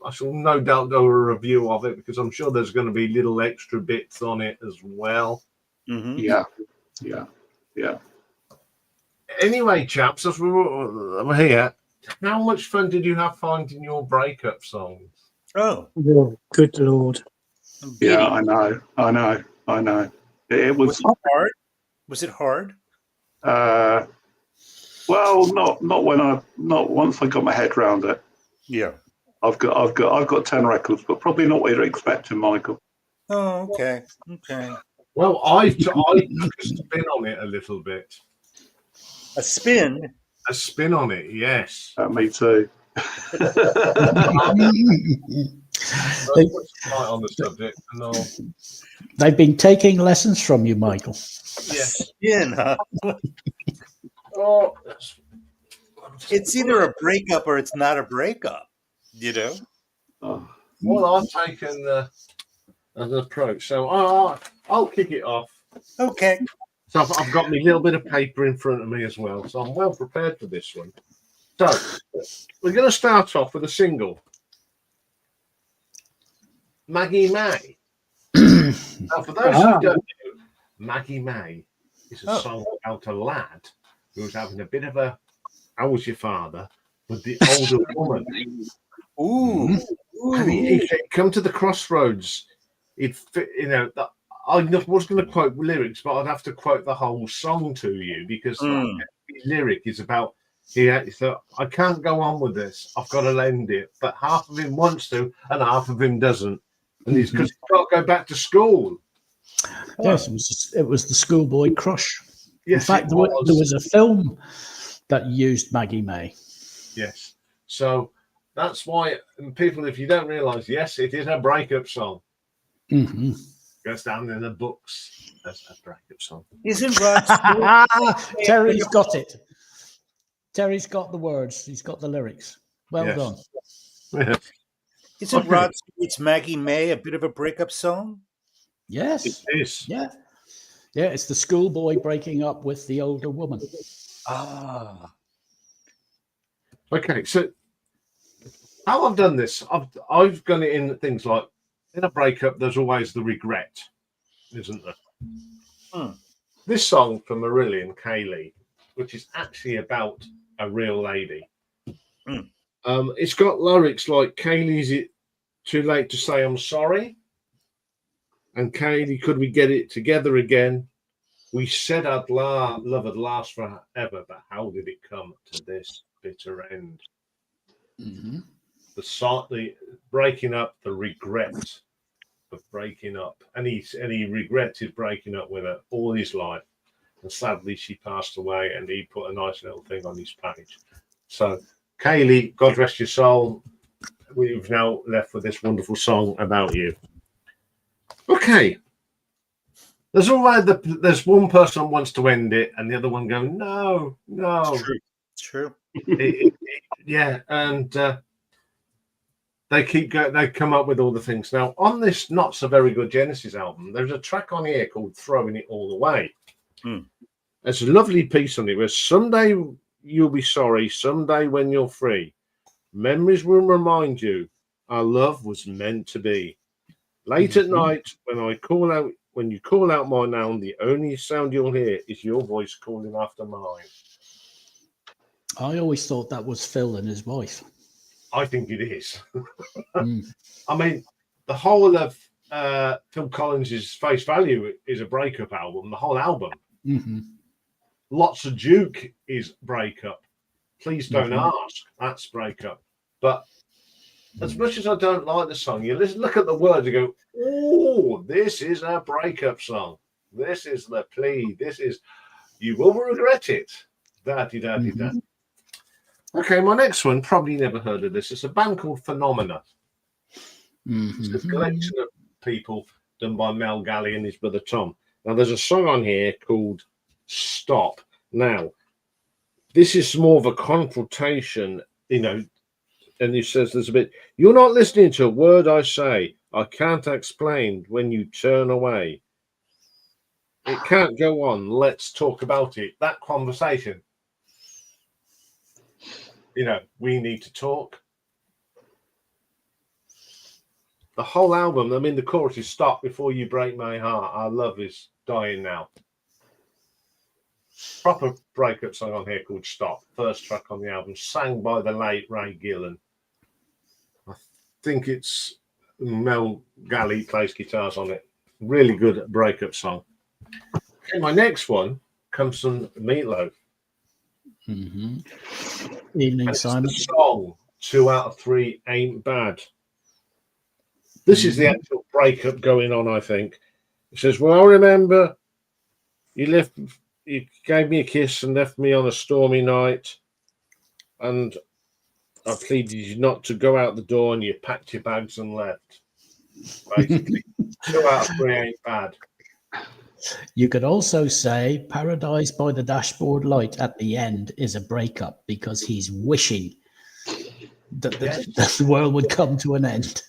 I shall no doubt do a review of it because I'm sure there's going to be little extra bits on it as well. Mm-hmm. Yeah. Anyway, chaps, as we're here, how much fun did you have finding your breakup songs? Oh, Good Lord. Yeah, I know. It was. Was it hard? Was it hard? Well, not once I got my head around it. Yeah. I've got 10 records, but probably not what you're expecting, Michael. Oh, okay. Well, I took a spin on it a little bit. A spin? A spin on it, yes. Me too. Right on the subject. No. They've been taking lessons from you, Michael. Yes. Spin, huh? Oh, It's either a breakup or it's not a breakup, you know? Oh. well, I've taken an approach. So I'll kick it off. Okay. So I've got my little bit of paper in front of me as well. So I'm well prepared for this one. So we're going to start off with a single. Maggie May. Now, for those who don't know, Maggie May is a song about a lad who's having a bit of a "How was your father?" with the older woman. Ooh. And he come to the crossroads. I was going to quote lyrics, but I'd have to quote the whole song to you because the lyric is about. So I can't go on with this. I've got to end it. But half of him wants to, and half of him doesn't. And he's because he's got to go back to school. Yes, it was the schoolboy crush. Yes, in fact, there was a film that used Maggie May. Yes. So that's why people, if you don't realise, yes, it is a breakup song. Mm-hmm. Goes down in the books as a breakup song. Isn't Rod Stewart? Terry's got it. Terry's got the words. He's got the lyrics. Well done. Yeah. Isn't Rod Stewart's Maggie May a bit of a breakup song? Yes. It is. Yeah. Yeah, it's the schoolboy breaking up with the older woman. Ah. Okay, so how I've done this, I've gone it in things like in a breakup, there's always the regret, isn't there? This song from Marillion Kaylee, which is actually about a real lady. It's got lyrics like Kaylee, is it too late to say I'm sorry? And Kaylee, could we get it together again? We said our love would last forever, but how did it come to this bitter end? Mm-hmm. The breaking up, the regret of breaking up, and he regretted breaking up with her all his life, and sadly she passed away, and he put a nice little thing on his page. So Kaylee, God rest your soul, we've now left with this wonderful song about you. Okay, there's one person wants to end it and the other one go no. It's true. Yeah, and they keep going. They come up with all the things. Now, on this not so very good Genesis album, there's a track on here called "Throwing It All Away." There's a lovely piece on it where someday you'll be sorry, someday when you're free, memories will remind you our love was meant to be. Late at night, when you call out my name, the only sound you'll hear is your voice calling after mine. I always thought that was Phil and his wife. I think it is. I mean, the whole of Phil Collins's Face Value is a breakup album. The whole album. Mm-hmm. Lots of Duke is breakup. Please don't ask. That's breakup. But as much as I don't like the song, you look at the words and go, "Oh, this is a breakup song. This is the plea. This is you will regret it." Da-di-da-di-da. Okay, my next one, probably never heard of this. It's a band called Phenomena. It's a collection of people done by Mel Galley and his brother Tom. Now, there's a song on here called Stop. Now, this is more of a confrontation, and he says there's a bit, you're not listening to a word I say. I can't explain when you turn away. It can't go on. Let's talk about it. That conversation. We need to talk. The whole album, I mean, the chorus is stop before you break my heart. Our love is dying now. Proper breakup song on here called Stop. First track on the album, sang by the late Ray Gillan. I think it's Mel Galley plays guitars on it. Really good breakup song. Okay, my next one comes from Meatloaf. Evening, Simon. The song 2 out of 3 ain't bad. This is the actual breakup going on, I think. It says, well, I remember you gave me a kiss and left me on a stormy night, and I pleaded you not to go out the door, and you packed your bags and left. Basically, 2 out of 3 ain't bad. You could also say Paradise by the Dashboard Light at the end is a breakup because he's wishing that the world would come to an end.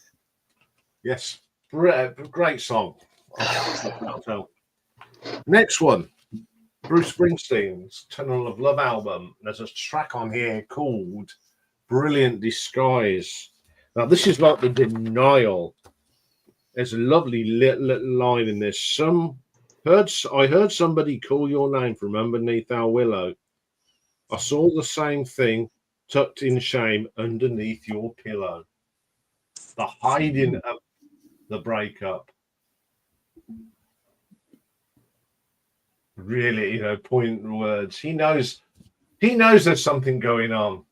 Yes, great song. Next one, Bruce Springsteen's Tunnel of Love album. There's a track on here called Brilliant Disguise. Now, this is like the denial. There's a lovely little line in this. I heard somebody call your name from underneath our willow. I saw the same thing tucked in shame underneath your pillow. The hiding of the breakup. Really, poignant words. He knows there's something going on.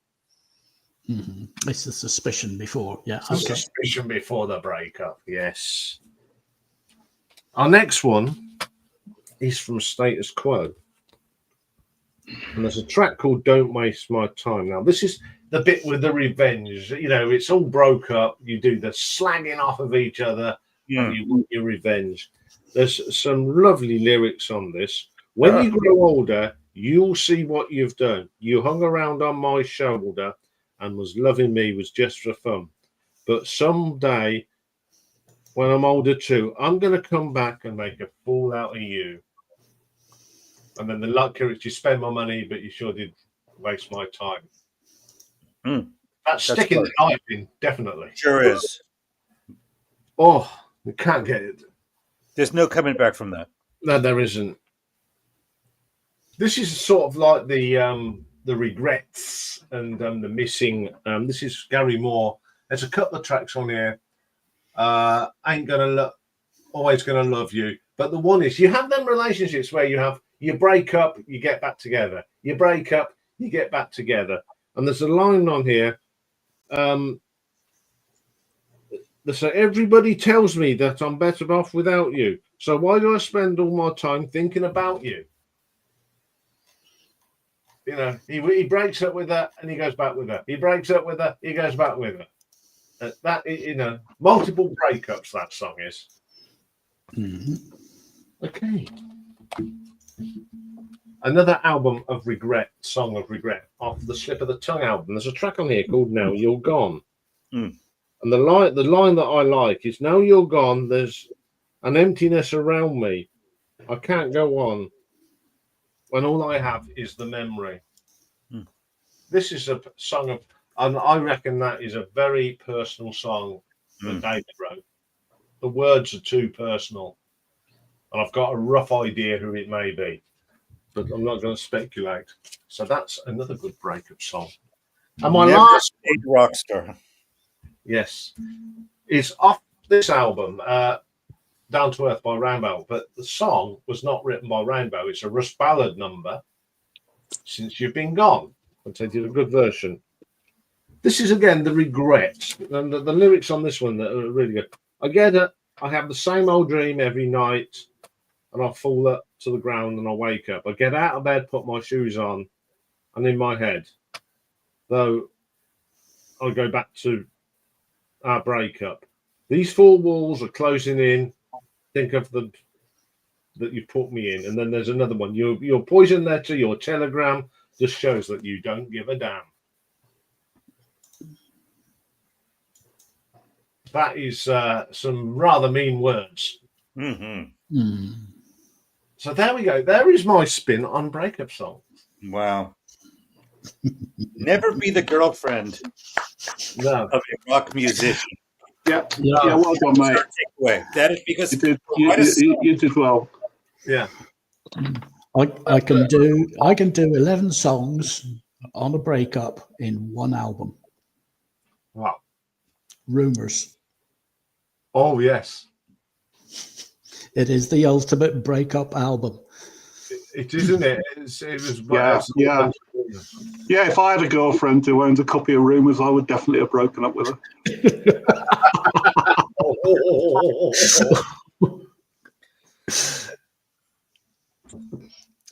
It's a suspicion before. Yeah. It's a suspicion before the breakup. Yes. Our next one is from Status Quo. And there's a track called Don't Waste My Time. Now, this is the bit with the revenge. It's all broke up. You do the slagging off of each other and you want your revenge. There's some lovely lyrics on this. When you grow older, you'll see what you've done. You hung around on my shoulder and was loving me was just for fun. But someday, when I'm older too, I'm going to come back and make a fool out of you. And then the luck is you spend my money, but you sure did waste my time. That's sticking the knife in, definitely. Sure is. Oh, you can't get it. There's no coming back from that. No, there isn't. This is sort of like the regrets and the missing. This is Gary Moore. There's a couple of tracks on here. Ain't gonna always gonna love you. But the one is you have them relationships where you have You break up, you get back together. You break up, you get back together. And there's a line on here. They say, everybody tells me that I'm better off without you. So why do I spend all my time thinking about you? You know, he breaks up with her and he goes back with her. He breaks up with her, he goes back with her. That, you know, multiple breakups, that song is. Mm-hmm. Okay. Another album of regret, song of regret, off the Slip of the Tongue album. There's a track on here called Now You're Gone. Mm. And the line that I like is, now you're gone, there's an emptiness around me. I can't go on when all I have is the memory. Mm. This is a song of, and I reckon that is a very personal song that David wrote. The words are too personal. And I've got a rough idea who it may be, but I'm not going to speculate. So that's another good breakup song. And my last rock star. Yes, is off this album, Down to Earth by Rainbow, but the song was not written by Rainbow. It's a Russ Ballard number, Since You've Been Gone. I'll take you a good version. This is, again, the regrets. And the lyrics on this one that are really good. I get it. I have the same old dream every night, and I fall up to the ground and I wake up. I get out of bed, put my shoes on, and in my head, though I go back to our breakup. These four walls are closing in. Think of them that you put me in. And then there's another one. Your poison letter, your telegram just shows that you don't give a damn. That is some rather mean words. Mm-hmm. Mm. So there we go. There is my spin on breakup songs. Wow. Never be the girlfriend No. of a rock musician. Yeah, well done, mate. Takeaway. That is because You did well. Yeah. I can do 11 songs on a breakup in one album. Wow. Rumors. Oh, yes. It is the ultimate breakup album. It is, isn't it? It was. Yeah. Yeah, if I had a girlfriend who owned a copy of Rumours, I would definitely have broken up with her.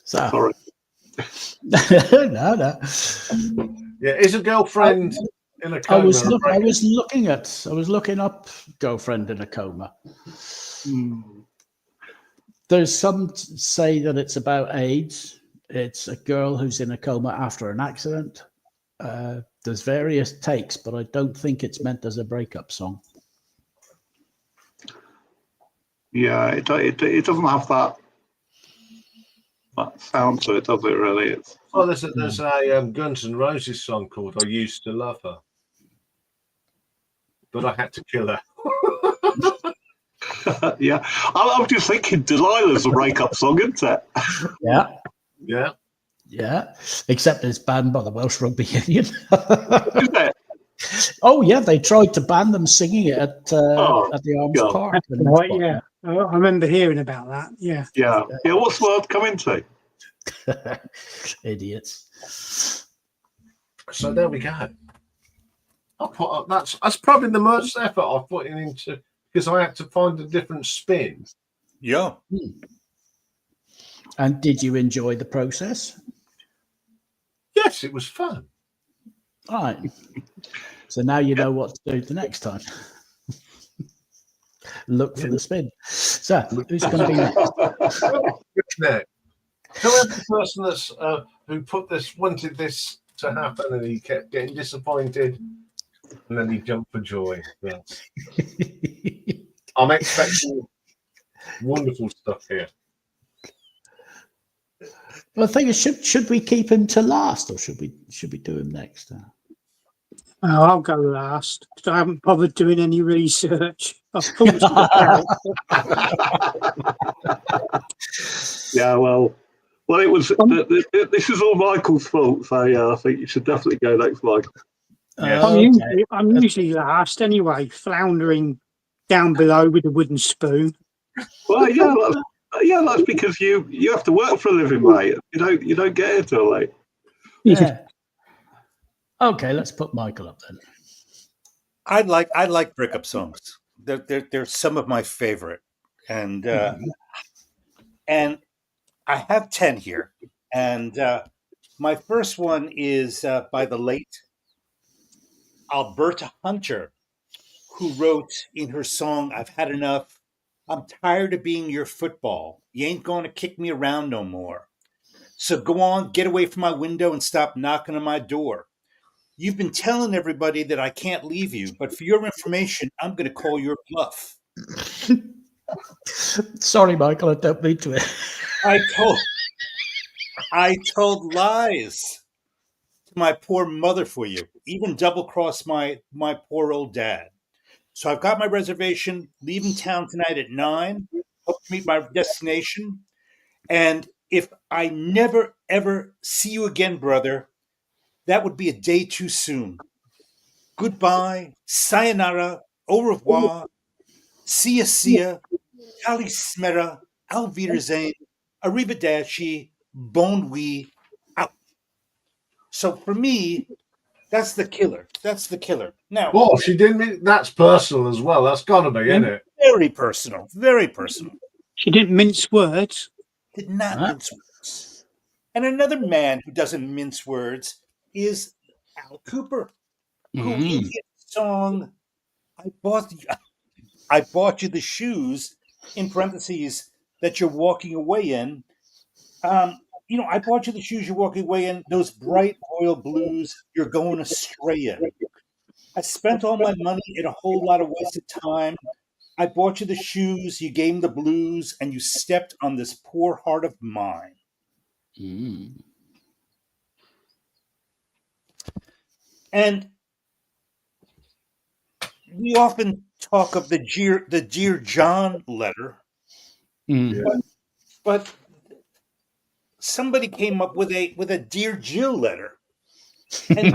So, Sorry. no. Yeah, is a girlfriend in a I coma? was looking up girlfriend in a coma. There's some say that it's about AIDS. It's a girl who's in a coma after an accident. There's various takes, but I don't think it's meant as a breakup song. Yeah, it doesn't have that sound to it, does it? Really? It's there's a Guns N' Roses song called "I Used to Love Her," but I had to kill her. yeah. I'm just thinking, Delilah's a breakup song, isn't it? Yeah. Yeah. Except it's banned by the Welsh Rugby Union. Isn't it? Oh yeah, they tried to ban them singing it at the Arms God. Park. Right, yeah. I remember hearing about that. Yeah. Yeah. What's the world coming to? Idiots. So there we go. That's probably the most effort I've put into, because I had to find a different spin. Yeah. And did you enjoy the process? Yes, it was fun. All right. So now you know what to do the next time. Look for the spin. So who's going to be next? Next. Whoever the person that's who wanted this to happen, and he kept getting disappointed, and then he jumped for joy. Yes. I'm expecting wonderful stuff here. Well, the thing is, should we keep him to last, or should we do him next? I'll go last. I haven't bothered doing any research. I've thought stuff out. Yeah, well, it was. This is all Michael's fault, so yeah, I think you should definitely go next, Michael. I'm usually last anyway, floundering down below with a wooden spoon. Well, yeah, Yeah, that's because you have to work for a living, mate. You don't get it till late. Yeah. Okay, let's put Michael up then. I like breakup songs. They're some of my favorite, and and I have 10 here. And my first one is by the late Alberta Hunter, who wrote in her song "I've Had Enough." I'm tired of being your football. You ain't going to kick me around no more. So go on, get away from my window and stop knocking on my door. You've been telling everybody that I can't leave you, but for your information, I'm going to call your bluff. Sorry, Michael, I don't mean to. I told lies to my poor mother for you, even double crossed my poor old dad. So I've got my reservation, leaving town tonight at 9. Hope to meet my destination. And if I never ever see you again, brother, that would be a day too soon. Goodbye, sayonara, au revoir, see ya, tali smera, auf Wiedersehen, arrivederci, bon nuit, out. So for me, that's the killer. That's the killer. Now, Oh, she didn't mean that's personal as well. That's got to be, isn't it? very personal, very personal. She didn't mince words. Did not Huh? mince words. And another man who doesn't mince words is Al Cooper, who in his song I bought you the shoes, in parentheses, that you're walking away in. I bought you the shoes you're walking away in, those bright royal blues you're going astray in. I spent all my money in a whole lot of wasted time. I bought you the shoes, you gave me the blues, and you stepped on this poor heart of mine. And we often talk of the Dear John letter, but somebody came up with a Dear Jill letter. And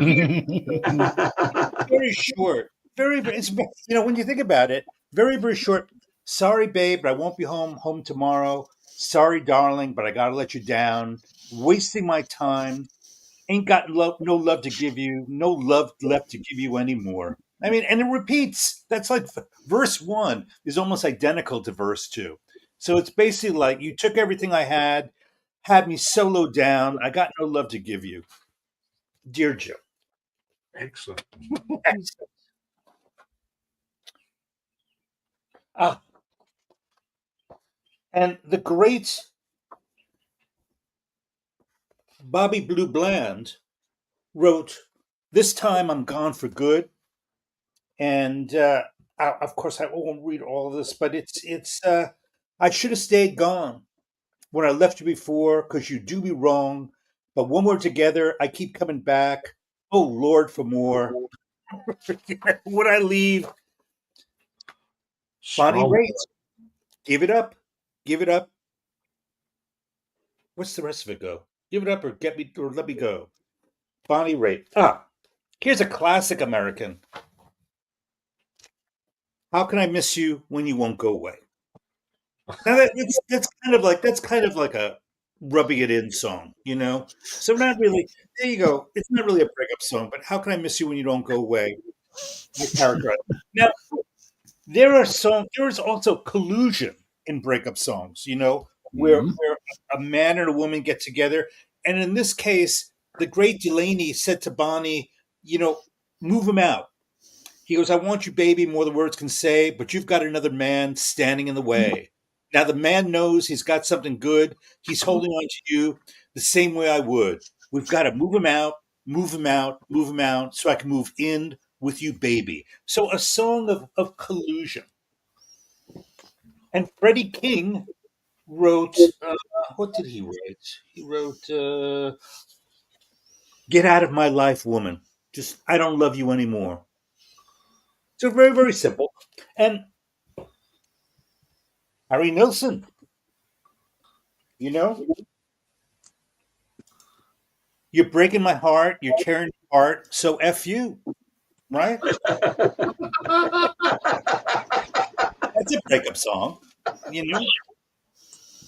very short, it's, when you think about it, very, very short. Sorry, babe, but I won't be home tomorrow. Sorry, darling, but I got to let you down. Wasting my time. Ain't got no love to give you. No love left to give you anymore. I mean, and it repeats. That's like verse 1 is almost identical to verse 2. So it's basically like you took everything I had me so low down. I got no love to give you. Dear Joe. Excellent. Excellent. Ah, and the great Bobby Blue Bland wrote, "This time I'm gone for good." And of course, I won't read all of this, but it's I should have stayed gone when I left you before, because you do me wrong. But when we're together, I keep coming back. Oh Lord, for more. Would I leave? Bonnie Strong. Raitt, give it up, give it up. What's the rest of it go? Give it up or let me go. Bonnie Raitt. Here's a classic American. How can I miss you when you won't go away? Now that's kind of like a rubbing it in song, So not really. There you go. It's not really a breakup song, but how can I miss you when you don't go away? I characterize. Now there is also collusion in breakup songs, where a man and a woman get together, and in this case, the great Delaney said to Bonnie, move him out. He goes, I want you, baby, more than words can say, but you've got another man standing in the way. Now, the man knows he's got something good. He's holding on to you the same way I would. We've got to move him out, move him out, move him out, so I can move in with you, baby. So a song of collusion. And Freddie King wrote, what did he write? He wrote, Get out of my life, woman. Just, I don't love you anymore. So very, very simple. And Harry Nilsson, you're breaking my heart. You're tearing my heart. So F you, right? That's a breakup song,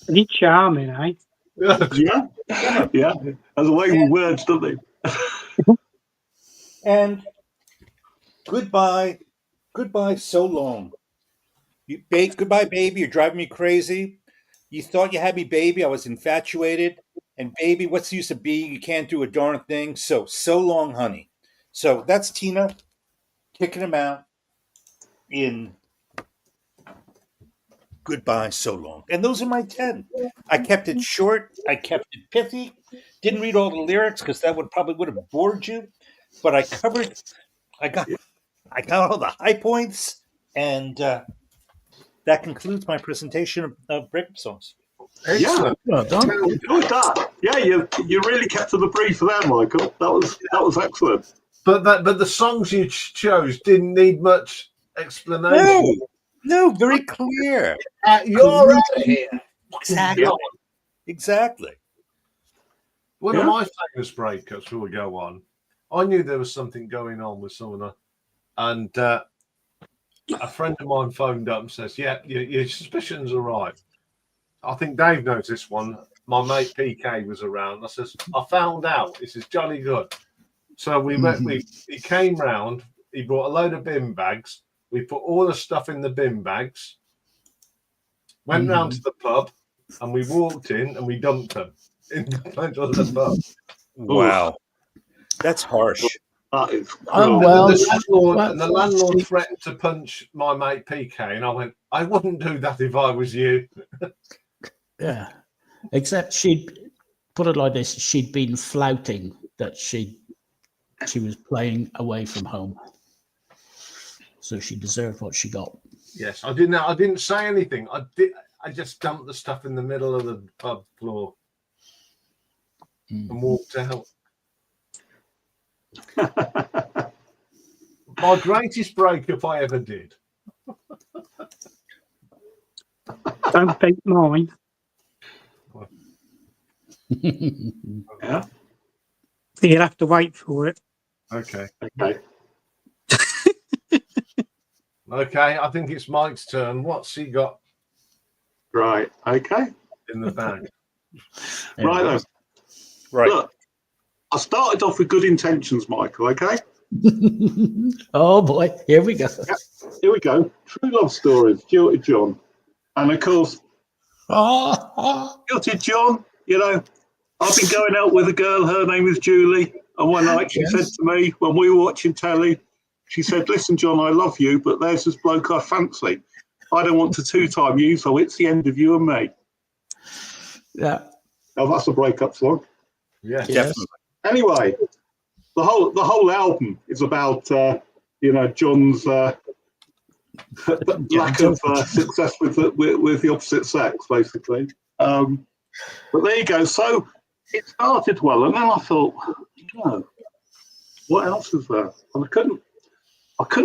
Pretty charming, eh? Yeah, yeah. There's a way with words, don't they? And goodbye, goodbye, so long. Goodbye, baby. You're driving me crazy. You thought you had me, baby. I was infatuated. And baby, what's the use of being? You can't do a darn thing. So long, honey. So that's Tina kicking him out in Goodbye, So Long. And those are my 10. I kept it short. I kept it pithy. Didn't read all the lyrics because that would have bored you. But I covered. I got all the high points, and that concludes my presentation of breakup songs. Excellent. Well done. Enjoyed that. Yeah, you really kept to the brief there, Michael. That was excellent. But the songs you chose didn't need much explanation. No, very clear. You're out of here. Exactly. Yeah. Exactly. One Yeah. of my famous breakups before we go on, I knew there was something going on with someone, and a friend of mine phoned up and says, "Yeah, your suspicions are right." I think Dave knows this one. My mate PK was around. I says, "I found out. This is jolly good." So we went. He came round. He brought a load of bin bags. We put all the stuff in the bin bags. Went round to the pub, and we walked in and we dumped them in the middle of the pub. Wow. That's harsh. That is Oh, cruel. well, The landlord threatened to punch my mate PK, and I went, "I wouldn't do that if I was you." Yeah. Except she'd put it like this: she'd been flouting that she was playing away from home, so she deserved what she got. Yes, I didn't say anything. I just dumped the stuff in the middle of the pub floor and walked out. My greatest breakup I ever did. Don't beat mine. Yeah. You'll have to wait for it. Okay. Okay. Okay, I think it's Mike's turn. What's he got Right. Okay. in the bag? Right then. Right. Look, I started off with good intentions, Michael. Okay. Oh boy, here we go. Here we go. True love stories. Guilty John, and of course, Guilty John. You know, I've been going out with a girl. Her name is Julie. And one night she said to me when we were watching telly, she said, "Listen, John, I love you, but there's this bloke I fancy. I don't want to two-time you, so it's the end of you and me." Yeah. Now that's a breakup song. Yes. Definitely. Anyway, the whole album is about John's lack of success with the opposite sex, basically. But there you go. So it started well, and then I thought, what else is there? And I couldn't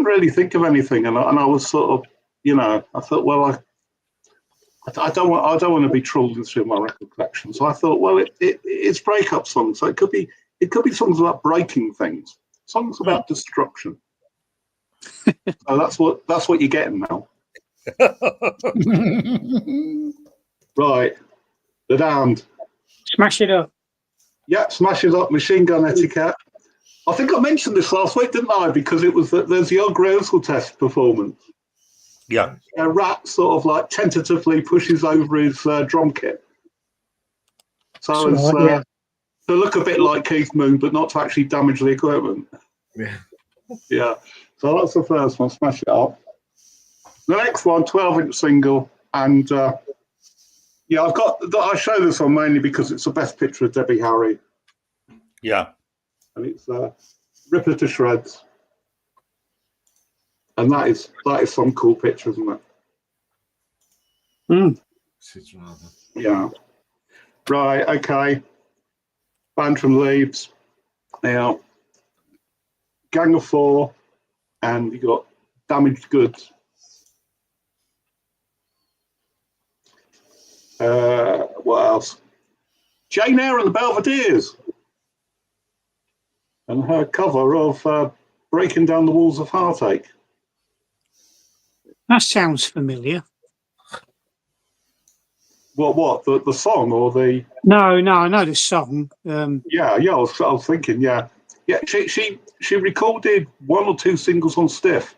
really think of anything, and I was sort of, I thought, well, I don't want to be trawling through my record collection. So I thought, well, it's breakup songs, so it could be songs about breaking things, songs about destruction. So that's what you're getting now. Right, The Damned. Smash it up. Yeah, Smash It Up, Machine Gun Etiquette. I think I mentioned this last week, didn't I? Because there's the old rehearsal test performance. Yeah. Rat sort of like tentatively pushes over his drum kit. So as to look a bit like Keith Moon, but not to actually damage the equipment. Yeah. Yeah. So that's the first one, Smash It Up. The next one, 12-inch single, and I show this one mainly because it's the best picture of Debbie Harry, Yeah. and it's Rip Her to Shreds, and that is some cool picture, isn't it? It's rather. Yeah. Right. Okay. Band from Leeds. Now, Gang of Four, and you got Damaged Goods. What else? Jane Eyre and the Belvederes, and her cover of Breaking Down the Walls of Heartache. That sounds familiar. What? The song or the? No, I know the song. Yeah. I was thinking. Yeah. She recorded 1 or 2 singles on Stiff.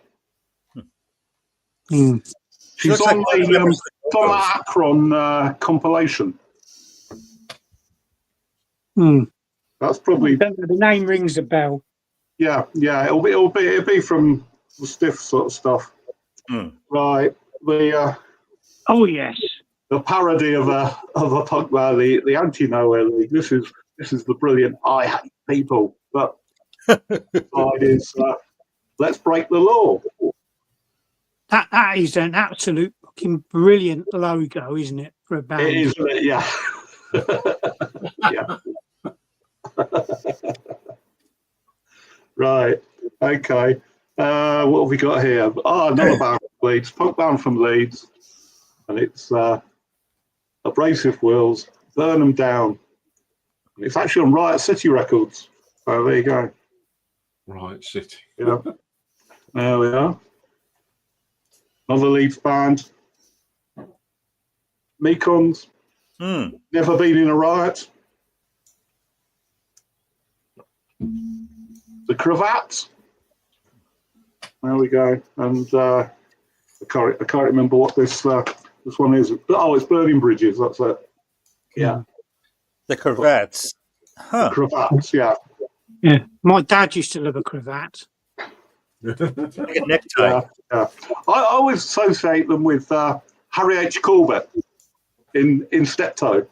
Hmm. She She's looks like on one of the them it's on that Akron compilation. That's probably The name rings a bell. yeah. It'll be from the Stiff sort of stuff. Right. Oh yes. The parody of a punk band, the anti-nowhere league. This is the brilliant I hate people, but side is let's break the law. That is an absolute fucking brilliant logo, isn't it, for a It band? is, isn't it? Yeah. Yeah. Right. Okay. What have we got here? Oh, another band from Leeds, punk band from Leeds, and it's Abrasive Wheels, Burn 'Em Down. It's actually on Riot City Records. So there you go. Right, City. Yeah. There we are. Another Leeds band. Mekons. Never been in a riot. The Cravats. There we go. And I can't remember what this one is. Oh, it's Burning Bridges. That's it. Yeah. The Cravats. The Cravats. Yeah. Yeah. My dad used to love a cravat. Like a necktie. Yeah. I always associate them with Harry H. Corbett in Steptoe.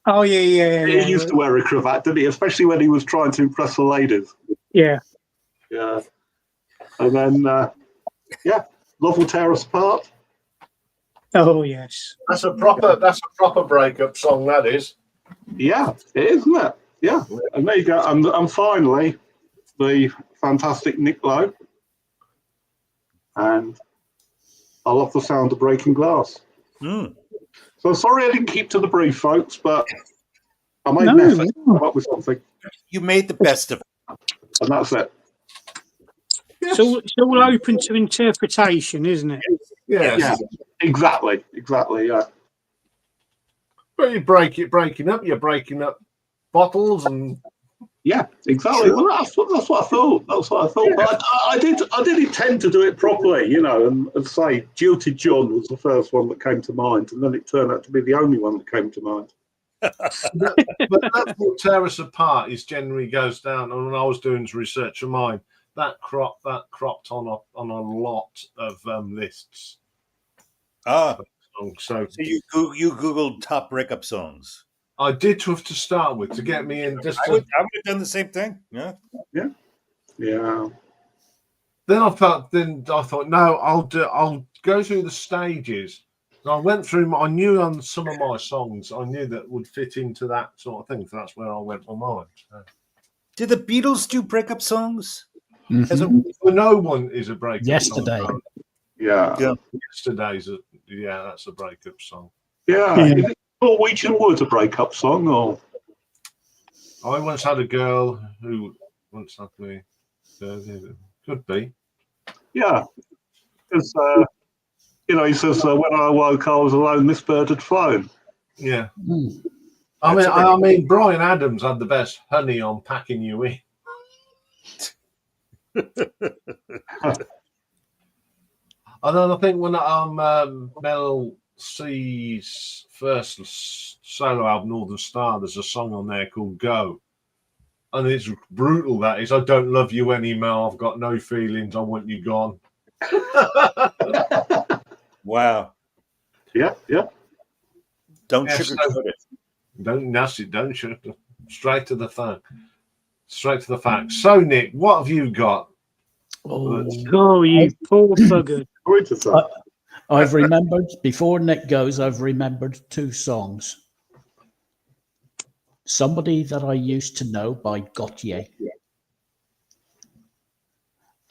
Oh yeah. He used to wear a cravat, didn't he? Especially when he was trying to impress the ladies. Yeah. Yeah. And then, Love Will Tear Us Apart. Oh yes. That's a proper breakup song. That is. Yeah, it is, isn't it? Yeah. And there you go. And finally, the fantastic Nick Lowe. And I love the sound of breaking glass. So sorry I didn't keep to the brief, folks, but I made an effort to come up with something. You made the best of it. And that's it. So it's all open to interpretation, isn't it? Yes. Yeah, exactly, yeah. But you're breaking up. You're breaking up bottles and. Yeah, exactly. Well, that's what I thought. But I did intend to do it properly, and say Jilted John was the first one that came to mind, and then it turned out to be the only one that came to mind. But That Will Tear Us Apart is generally goes down. And when I was doing research of mine, that cropped on a lot of lists. So you Googled top breakup songs. I did have to start with to get me in. I would have done the same thing. Yeah. Then I thought, no, I'll go through the stages. And I went through. I knew on some of my songs, I knew that would fit into that sort of thing. So that's where I went on mine. So. Did the Beatles do breakup songs? No one is a breakup Yesterday. song. Yeah. Yesterday's that's a breakup song. Yeah. Is it Norwegian Wood a breakup song or? I once had a girl who once had me. Could be. Yeah. Because he says when I awoke, I was alone. This bird had flown. Yeah. I mean, Bryan Adams had the best honey on packing you in. And then I think when Mel C's first solo album, Northern Star, there's a song on there called Go. And it's brutal, that is. I don't love you anymore. I've got no feelings. I want you gone. Wow. Yeah. Don't sugarcoat it. Don't nasty. Don't sugar. Straight to the thing. Straight to the facts. So, Nick, what have you got? Oh, you poor bugger. I've remembered, before Nick goes, I've remembered 2 songs. Somebody That I Used to Know by Gautier.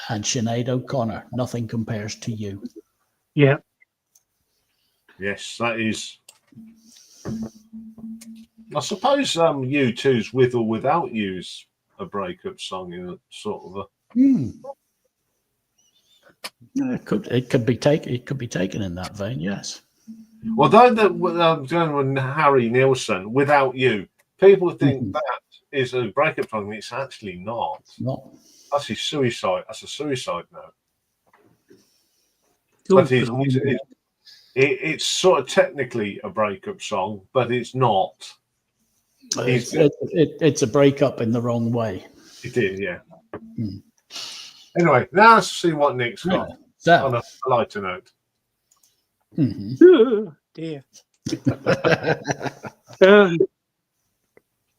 And Sinead O'Connor, Nothing Compares to You. Yeah. Yes, that is. I suppose U2's With or Without You's a breakup song in a sort of a. It could be taken in that vein, yes. Although I'm going with Harry Nilsson, Without You, people think that is a breakup song. It's actually not. Not. That's his suicide. That's a suicide note. Good But it's sort of technically a breakup song, but it's not. It's a breakup in the wrong way. It is, yeah. Hmm. Anyway, now let's see what Nick's got So, on a lighter note. Oh, dear.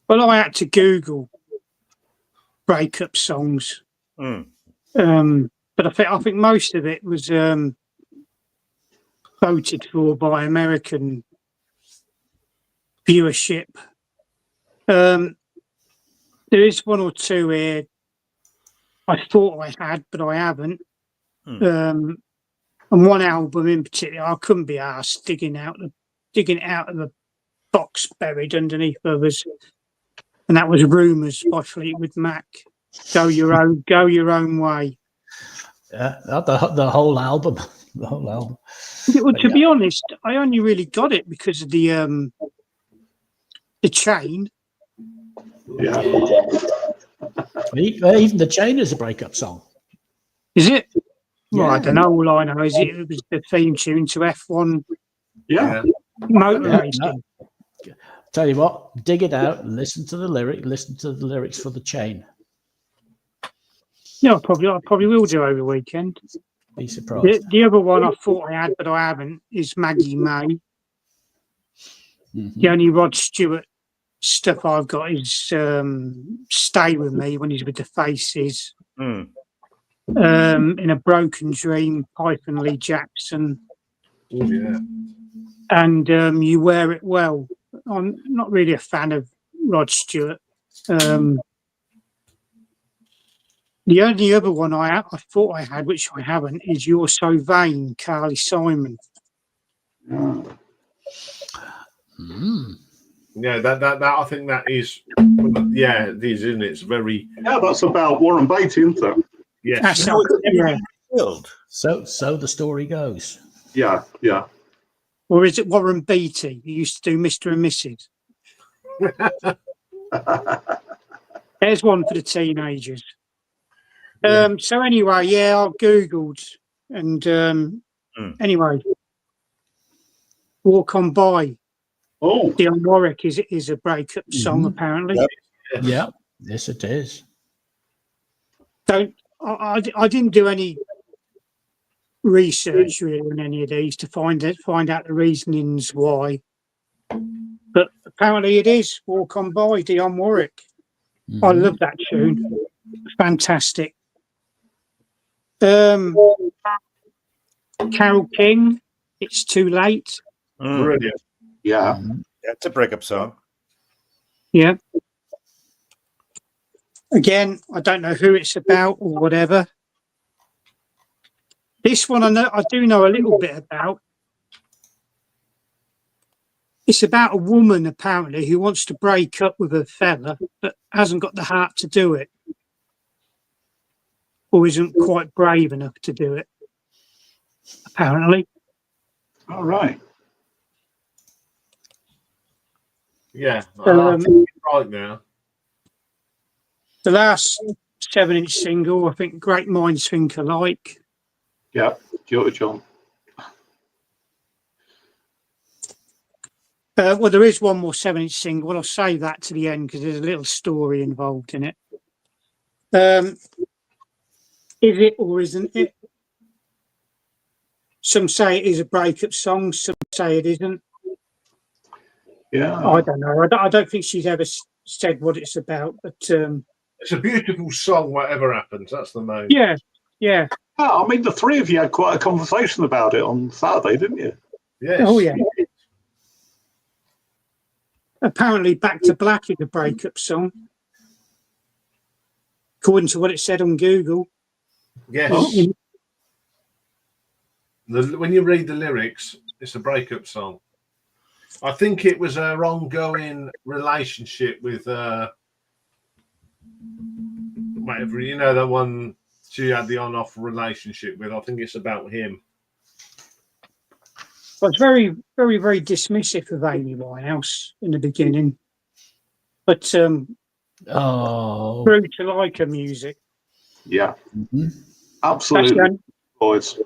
Well, I had to Google breakup songs, but I think most of it was voted for by American viewership. There is one or two here I thought I had, but I haven't. And one album in particular, I couldn't be asked digging it out of the box buried underneath others, and that was "Rumours" by Fleetwood Mac. Go your own way. Yeah, the whole album. The whole album. Well, to be honest, I only really got it because of the Chain. Yeah. Even the Chain is a breakup song. Is it? Well, I Yeah. don't know. All I know is it was the theme tune to F1 Yeah. motor Yeah, racing. no. Tell you what, dig it out and listen to the lyrics for the Chain. Yeah, I probably will do over the weekend. Be surprised. The other one I thought I had, but I haven't, is Maggie May. The only Rod Stewart stuff I've got is "Stay With Me" when he's with the Faces. In a Broken Dream, Pipe and Lee Jackson. Oh, yeah. And You Wear It Well. I'm not really a fan of Rod Stewart. The only other one I thought I had, which I haven't, is You're So Vain, Carly Simon. Yeah, that I think that is, yeah, it is, isn't it? It's very, Yeah, that's about Warren Beatty, isn't it? yes. That's So the story goes. Yeah, yeah. Or is it Warren Beatty, who used to do Mr. and Mrs.? There's one for the teenagers. So anyway, yeah, I Googled and anyway, Walk On By. Oh, Dionne Warwick is a breakup song, apparently. Yep. Yeah, yes, it is. I didn't do any research really on any of these to find out the reasonings why, but apparently it is Walk On By, Dionne Warwick. I love that tune. Fantastic. Carole King, It's Too Late. Brilliant. yeah. That's a breakup song. Yeah. Again, I don't know who it's about or whatever. This one I do know a little bit about. It's about a woman apparently who wants to break up with a fella but hasn't got the heart to do it, or isn't quite brave enough to do it. Apparently. All right. Yeah, I think you're right now. The last 7-inch single, I think, Great Minds Think Alike. Yeah, John. Well, there is one more 7-inch single. I'll save that to the end because there's a little story involved in it. Is it or isn't it? Some say it is a breakup song. Some say it isn't. Yeah. I don't know. I don't think she's ever said what it's about. But It's a beautiful song, whatever happens. That's the main. yeah. Yeah, I mean, the three of you had quite a conversation about it on Saturday, didn't you? Yes. Oh, yeah. Apparently, Back to Black is a breakup song, according to what it said on Google. Yes. Oh. When you read the lyrics, it's a breakup song. I think it was her ongoing relationship with whatever, you know, the one she had the on-off relationship with. I think it's about him. I was very, very, very dismissive of Amy Winehouse in the beginning, but Oh, grew to like her music. Yeah, mhm. absolutely, That's boys.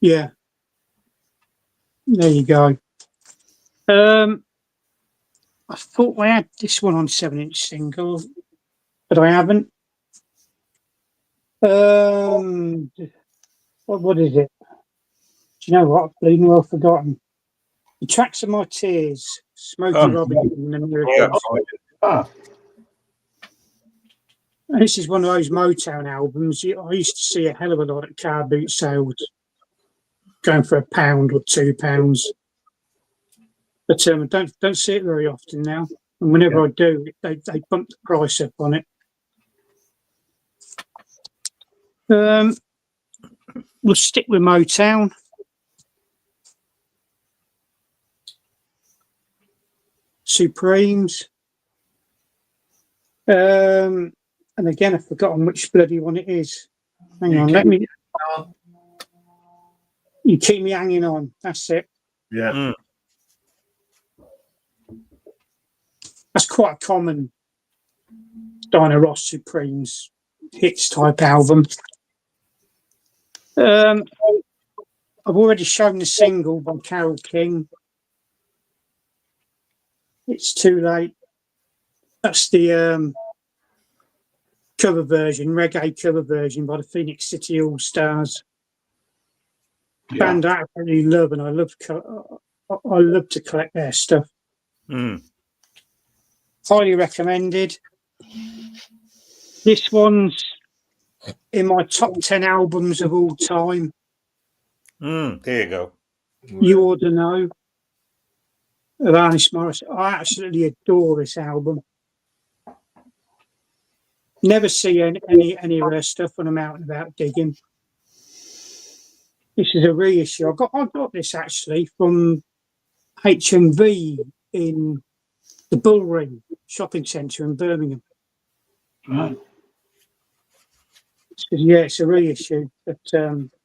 yeah. There you go. I thought I had this one on 7-inch single, but I haven't. What is it? Do you know what? I've bleeding well forgotten. The Tracks of My Tears, Smokey Robinson and the Miracles. Ah, And this is one of those Motown albums. I used to see a hell of a lot at car boot sales, going for £1 or £2. But I don't see it very often now. And whenever I do, they bump the price up on it. We'll stick with Motown. Supremes. And again, I've forgotten which bloody one it is. Hang on, let me. You keep me hanging on. That's it. Yeah. Mm. That's quite a common Diana Ross Supremes hits type album. I've already shown the single by Carole King. It's Too Late. That's the cover version, reggae cover version by the Phoenix City All Stars. yeah. Band I absolutely love, and I love to collect their stuff. Mm. Highly recommended. This one's in my top 10 albums of all time. There you go. You ought to know of Alanis Morissette. I absolutely adore this album. Never see any of her stuff when I'm out and about digging. This is a reissue. I got this actually from HMV in the Bullring shopping centre in Birmingham. Right. Yeah, it's a reissue. But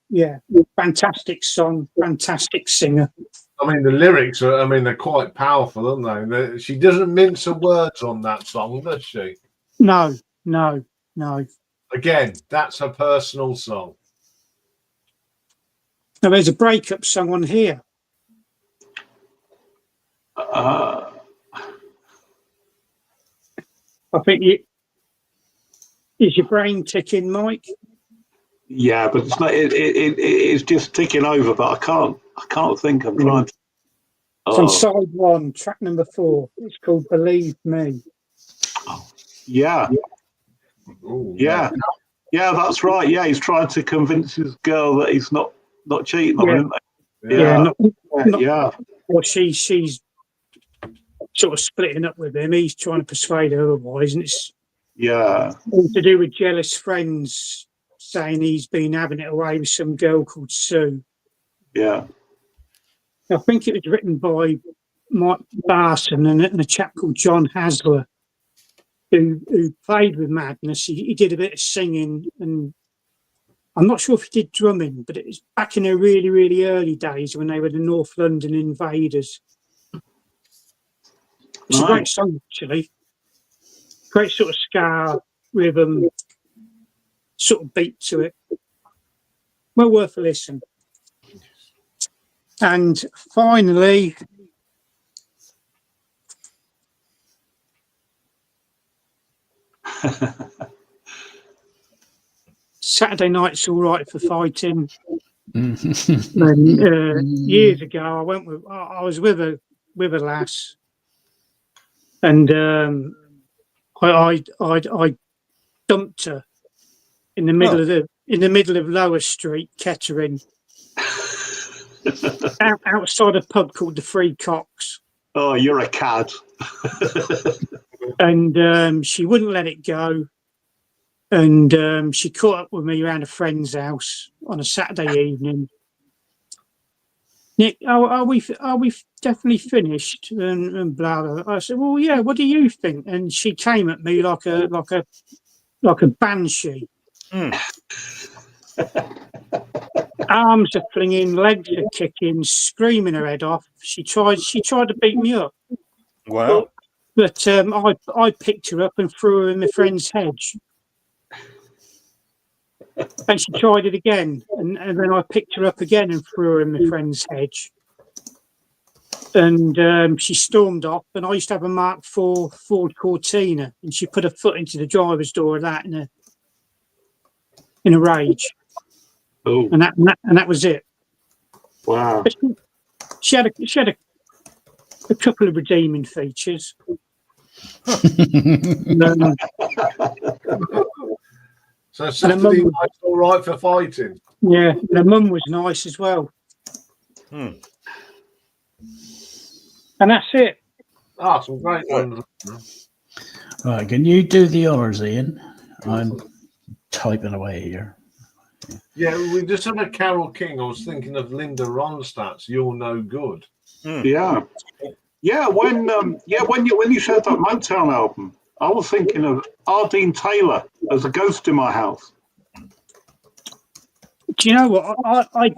yeah, fantastic song, fantastic singer. I mean, the lyrics are, they're quite powerful, aren't they? She doesn't mince her words on that song, does she? No. Again, that's her personal song. Now, there's a breakup song on here. I think is your brain ticking, Mike? Yeah, but it's not. It's just ticking over. But I can't think. I'm trying to. It's on side 1, track number 4. It's called Believe Me. Yeah. Ooh, Yeah. Yeah, that's right. Yeah, he's trying to convince his girl that he's not cheating on him. Yeah, not, Yeah. Well, she's sort of splitting up with him. He's trying to persuade her otherwise, and it's all to do with jealous friends saying he's been having it away with some girl called Sue. Yeah. I think it was written by Mike Barson and a chap called John Hasler, who played with Madness. He did a bit of singing, and I'm not sure if he did drumming, but it was back in the really, really early days when they were the North London Invaders. It's a great song, actually. Great sort of ska rhythm, sort of beat to it. Well worth a listen. And finally, Saturday Night's All Right for Fighting. And, years ago, I was with a lass, and I dumped her in the middle of Lower Street, Kettering, outside a pub called the Three Cocks. Oh, you're a cad. And she wouldn't let it go. And she caught up with me around a friend's house on a Saturday evening. Nick, are we definitely finished? And blah, blah. I said, well, yeah. What do you think? And she came at me like a banshee. arms are flinging, legs are kicking, screaming her head off. She tried to beat me up, Wow. but I picked her up and threw her in my friend's hedge. And she tried it again, and then I picked her up again and threw her in my friend's hedge. And she stormed off. And I used to have a Mark IV Ford Cortina, and she put her foot into the driver's door of that in a rage. Oh, And that was it. wow. But she had a couple of redeeming features. Um, So Saturday night's all right for fighting. yeah, and her mum was nice as well. Hmm. And that's it. Ah, some great ones. Right, can you do the honours, Ian? I'm typing away here. Yeah, we just had a Carol King. I was thinking of Linda Ronstadt's "You're No Good." Yeah. Yeah, when you said that Motown album, I was thinking of Ardeen Taylor as a ghost in my house. Do you know what? I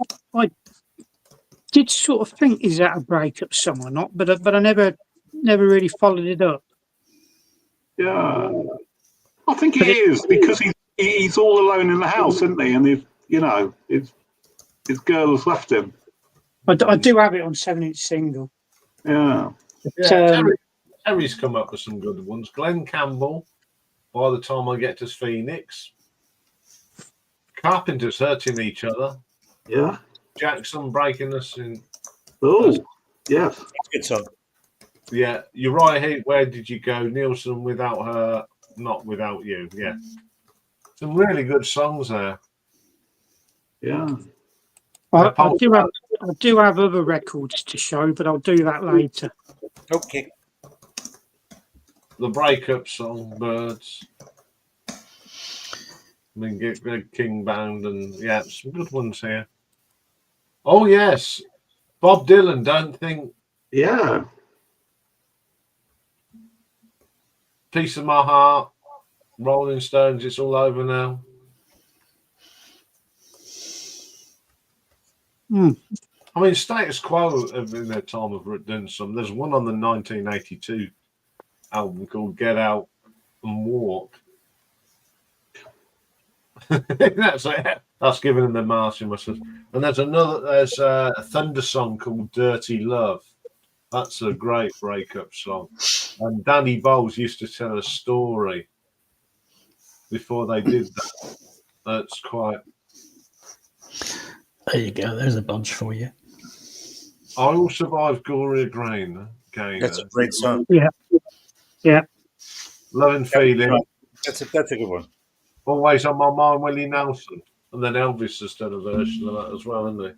did sort of think, is that a breakup song or not? But I never really followed it up. Yeah. I think But it is because he's all alone in the house, isn't he? And his girl has left him. I do have it on 7-inch single. Yeah. But, Yeah, Terry's come up with some good ones. Glenn Campbell, By the Time I Get to Phoenix. Carpenters Hurting Each Other. Yeah. Jackson Breaking Us in. Oh, yes. Good song. Yeah, Uriah Heep, Where Did You Go? Nielsen, Without Her, Not Without You. Yeah. Some really good songs there. Yeah. I do have other records to show, but I'll do that later. Okay. The breakup song, Birds. I mean, get King Band, and yeah, some good ones here. Oh, yes. Bob Dylan, Don't Think. Yeah. Piece of My Heart. Rolling Stones, It's All Over Now. I mean, Status Quo in their time have done some. There's one on the 1982 album called Get Out and Walk. That's giving them the Martian message. And there's a Thunder song called Dirty Love. That's a great breakup song. And Danny Bowles used to tell a story before they did that. That's quite. There you go. There's a bunch for you. I Will Survive Gloria Gaynor. That's a great song. Yeah. Love and Feeling. That's a good one. Always on My Mind, Willie Nelson. And then Elvis has done a version of that as well, hasn't he?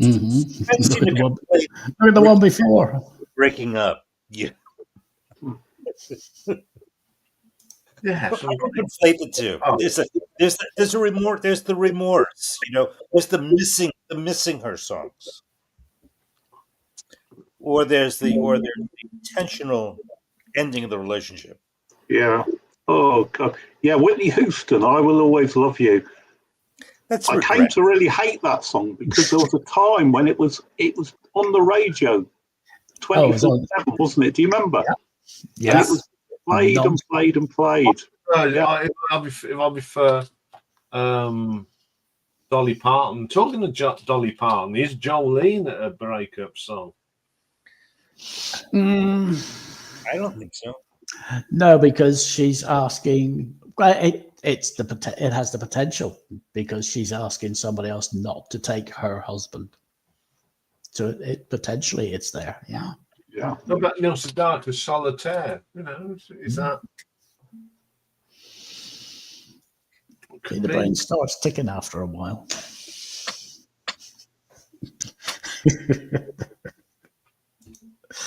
Mm-hmm. Look at the one before. Breaking up. Yeah. Yeah. I conflate the two. There's a remorse. There's the remorse. There's the missing her songs. Or there's the intentional ending of the relationship. Yeah. Oh God. Yeah, Whitney Houston, I Will Always Love You. I came to really hate that song because there was a time when it was on the radio 24/7, wasn't it? Do you remember? Yeah. And it was played and played and played. I'll prefer Dolly Parton. Talking to Dolly Parton, is Jolene a breakup song? I don't think so. No, because she's asking. It has the potential because she's asking somebody else not to take her husband. So potentially it's there. Yeah. Yeah. What about Neil Sedaka's Solitaire? Is that? The brain starts ticking after a while.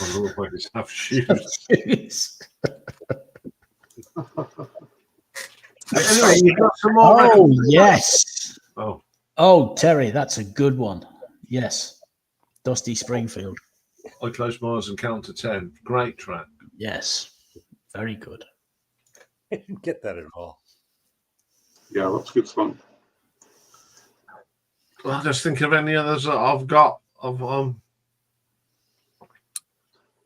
I always have shoes. Anyway, you got some more. Oh, yes. Oh, Terry, that's a good one. Yes. Dusty Springfield. I Close My Eyes and Count to 10. Great track. Yes. Very good. I didn't get that at all. Yeah, that's a good song. I just think of any others that I've got. Of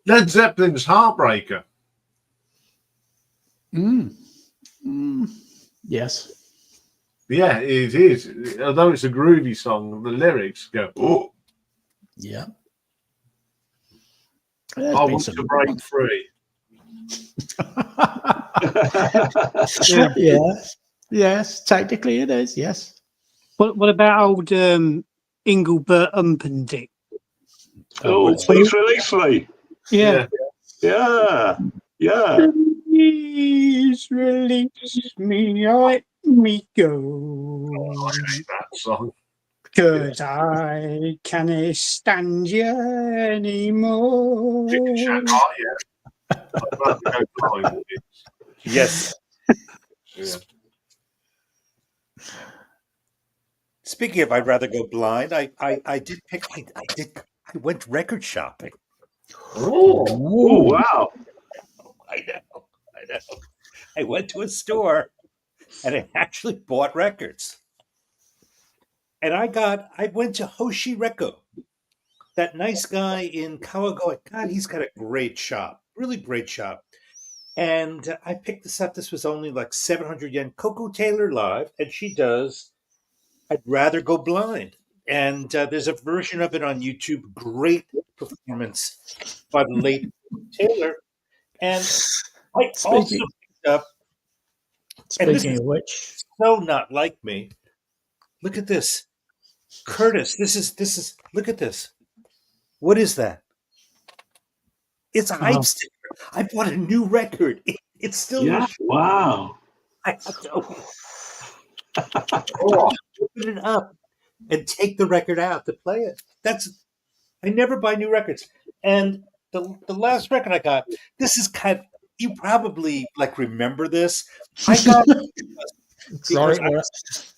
Led Zeppelin's Heartbreaker. Yes. Yeah, it is. Although it's a groovy song, the lyrics go, oh, Yeah. I want to break free. Yeah. Yes. Yes. Technically, it is. Yes. What about old Engelbert Humperdinck? Oh, please release me. Yeah. Yeah. Yeah. Please release me, let me go. I hate that song. 'Cause I can't stand you anymore. Chicken Shack, oh, yeah. I'd rather go blind. Yes. Yeah. Speaking of, I'd rather go blind. I went record shopping. Oh, wow. I know. I went to a store and I actually bought records. And I went to Hoshi Reco, that nice guy in Kawagoe. God, he's got a great shop, really great shop. And I picked this up. This was only like 700 yen. Coco Taylor live, and she does I'd Rather Go Blind. And there's a version of it on YouTube. Great performance by the late Taylor. And I also picked up. Speaking of which, so not like me. Look at this, Curtis. This is. Look at this. What is that? It's a hype sticker. I bought a new record. It's still. Yeah. Wow. I have to open it up and take the record out to play it. I never buy new records. And the last record I got, this is you probably like remember this. I got sorry,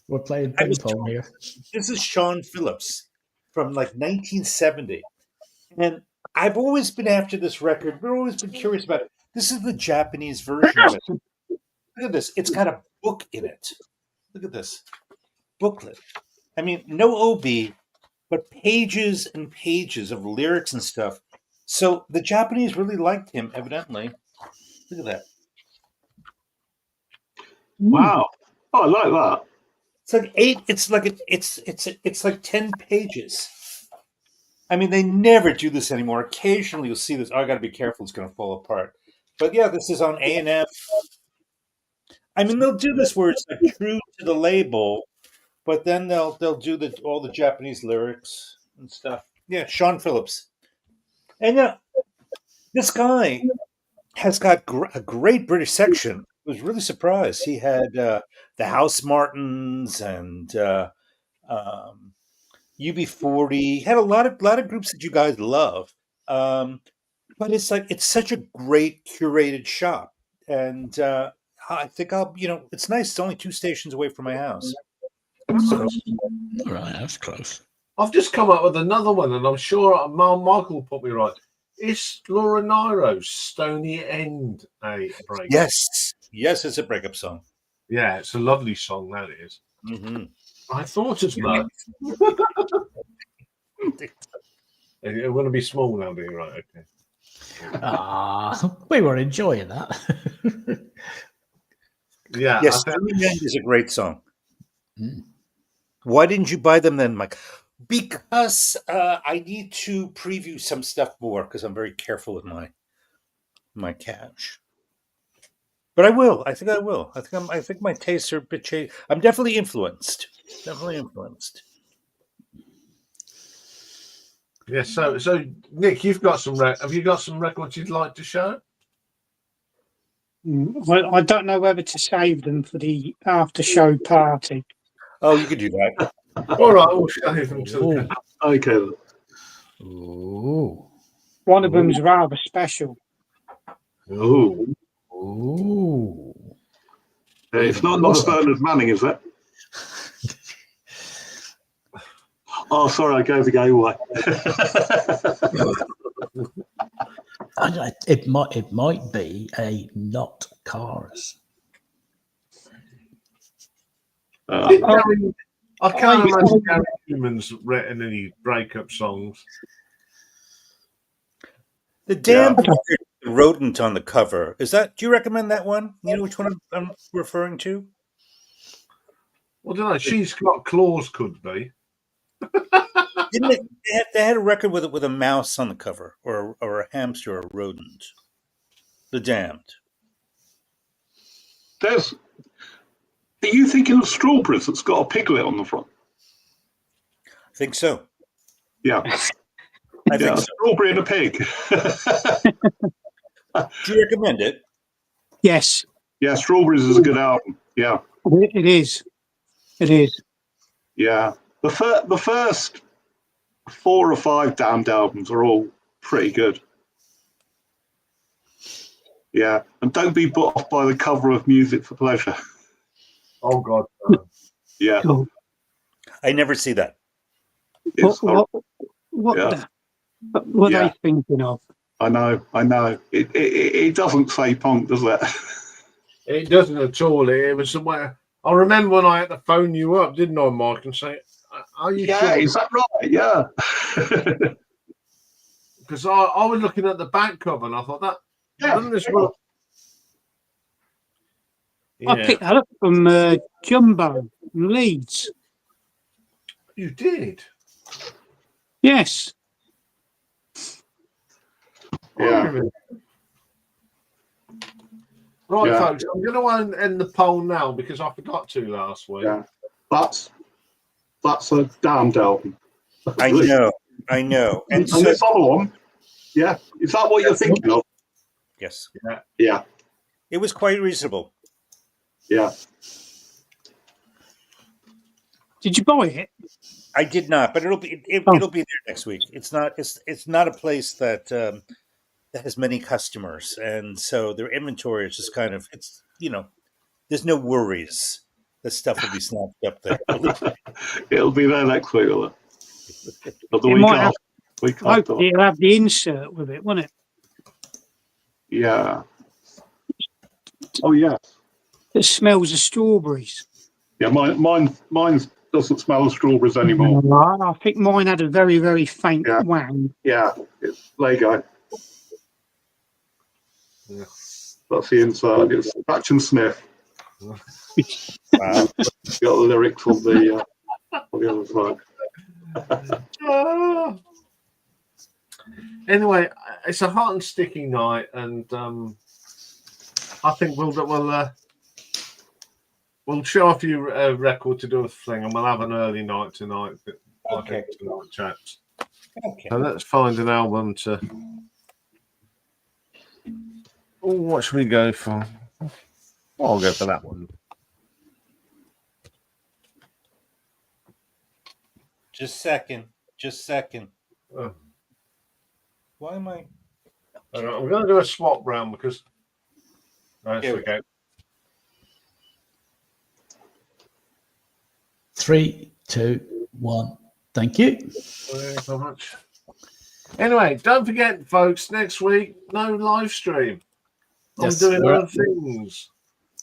we're playing ping pong here. This is Sean Phillips from like 1970. And I've always been after this record. We've always been curious about it. This is the Japanese version of it. Look at this. It's got a book in it. Look at this booklet. I mean, no OB, but pages and pages of lyrics and stuff. So the Japanese really liked him, evidently. Look at that. Wow. Oh, I like that. It's like 8. It's like 10 pages. I mean, they never do this anymore. Occasionally, you'll see this. Oh, I got to be careful; it's going to fall apart. But yeah, this is on A&F. I mean, they'll do this where it's like true to the label, but then they'll do all the Japanese lyrics and stuff. Yeah, Sean Phillips, and yeah, this guy has got a great British section. I was really surprised. He had the House Martins and UB40. He had a lot of groups that you guys love. But it's such a great curated shop, and I think it's nice. It's only 2 stations away from my house. So, right, that's close. I've just come up with another one, and I'm sure Michael will put me right. Is Laura Nyro's Stony End a breakup? Yes, it's a breakup song. Yeah, it's a lovely song, that is. Mm-hmm. I thought as much. It want to be small now, do you? Right, okay. We were enjoying that. Yeah. Yes, Stony End is a great song. Why didn't you buy them then, Mike? Because I need to preview some stuff more because I'm very careful with my cash. But I will. I think I will. I think my tastes are a bit changed. I'm definitely influenced. Yeah. So Nick, you've got some. Have you got some records you'd like to show? Well, I don't know whether to save them for the after-show party. Oh, you could do that. All right, we'll save them to. Okay. Ooh. One of them's rather special. Oh. Ooh. It's not the Bernard Manning, is it? Oh, sorry, I gave the game away. It might be a Not Cars. I I can't imagine Gary Newman's written any breakup songs. The damned rodent on the cover. Is that? Do you recommend that one? You know which one I'm referring to? Well, I don't know. She's got claws. Could be. Didn't it? They had a record with a mouse on the cover, or a hamster, or a rodent. The Damned. Are you thinking of Strawberries that's got a piglet on the front? I think so. Yeah. I think so. Strawberry and a pig. Do you recommend it? Yes, Yeah, Strawberries is a good album. Yeah. it is. It is. Yeah. The first 4 or 5 Damned albums are all pretty good. Yeah. And don't be put off by the cover of Music for Pleasure. Oh God. Yeah. Cool. I never see that. It's What yeah. are they thinking of? I know. It doesn't say punk, does it? It doesn't at all. It was somewhere. I remember when I had to phone you up, didn't I, Mark, and say, "Are you sure?" Is that right? Yeah. Because I was looking at the back cover and I thought that. Doesn't this look? I picked that up from Jumbo in Leeds. You did. Yes. Yeah. Right, Yeah. folks, I'm going to end the poll now because I forgot to last week. Yeah. That's a Damned album. I know. And this other one, yeah. Is that what you're thinking of? Yes. Yeah. It was quite reasonable. Yeah. Did you buy it? I did not, but it'll be there next week. It's not a place that that has many customers, and so their inventory is just kind of there's no worries that stuff will be snapped up there. It'll be there next week, will it? Or the It week might after. Week after. Hopefully it'll have the insert with it, won't it? Yeah. Oh yeah. It smells of strawberries. Yeah. Mine doesn't smell of strawberries anymore. I think mine had a very, very faint Yeah. wang. Yeah. It's Lego. Yeah. That's the inside. It's Patch and Smith. Wow. Got the lyrics on the other side. Anyway, it's a hot and sticky night, and I think we'll show off your record to do a thing, and we'll have an early night tonight. Okay. Tonight, chaps. Okay. So let's find an album to. Oh, what should we go for? I'll go for that one. Just second. Oh. Why am I? All right, we're going to do a swap round because. There Here we go. 3, 2, 1. Thank you. Thank you so much. Anyway, don't forget, folks, next week, no live stream. Yes, I'm doing we're- other things.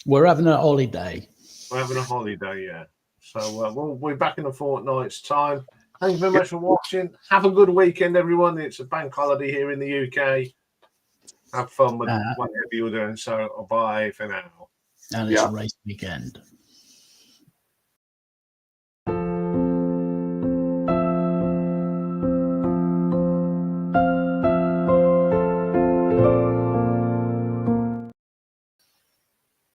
We're having a holiday. We're having a holiday, yeah. So we'll be back in a fortnight's time. Thank you very much for watching. Have a good weekend, everyone. It's a bank holiday here in the UK. Have fun with whatever you're doing. So bye for now. And it's a race weekend.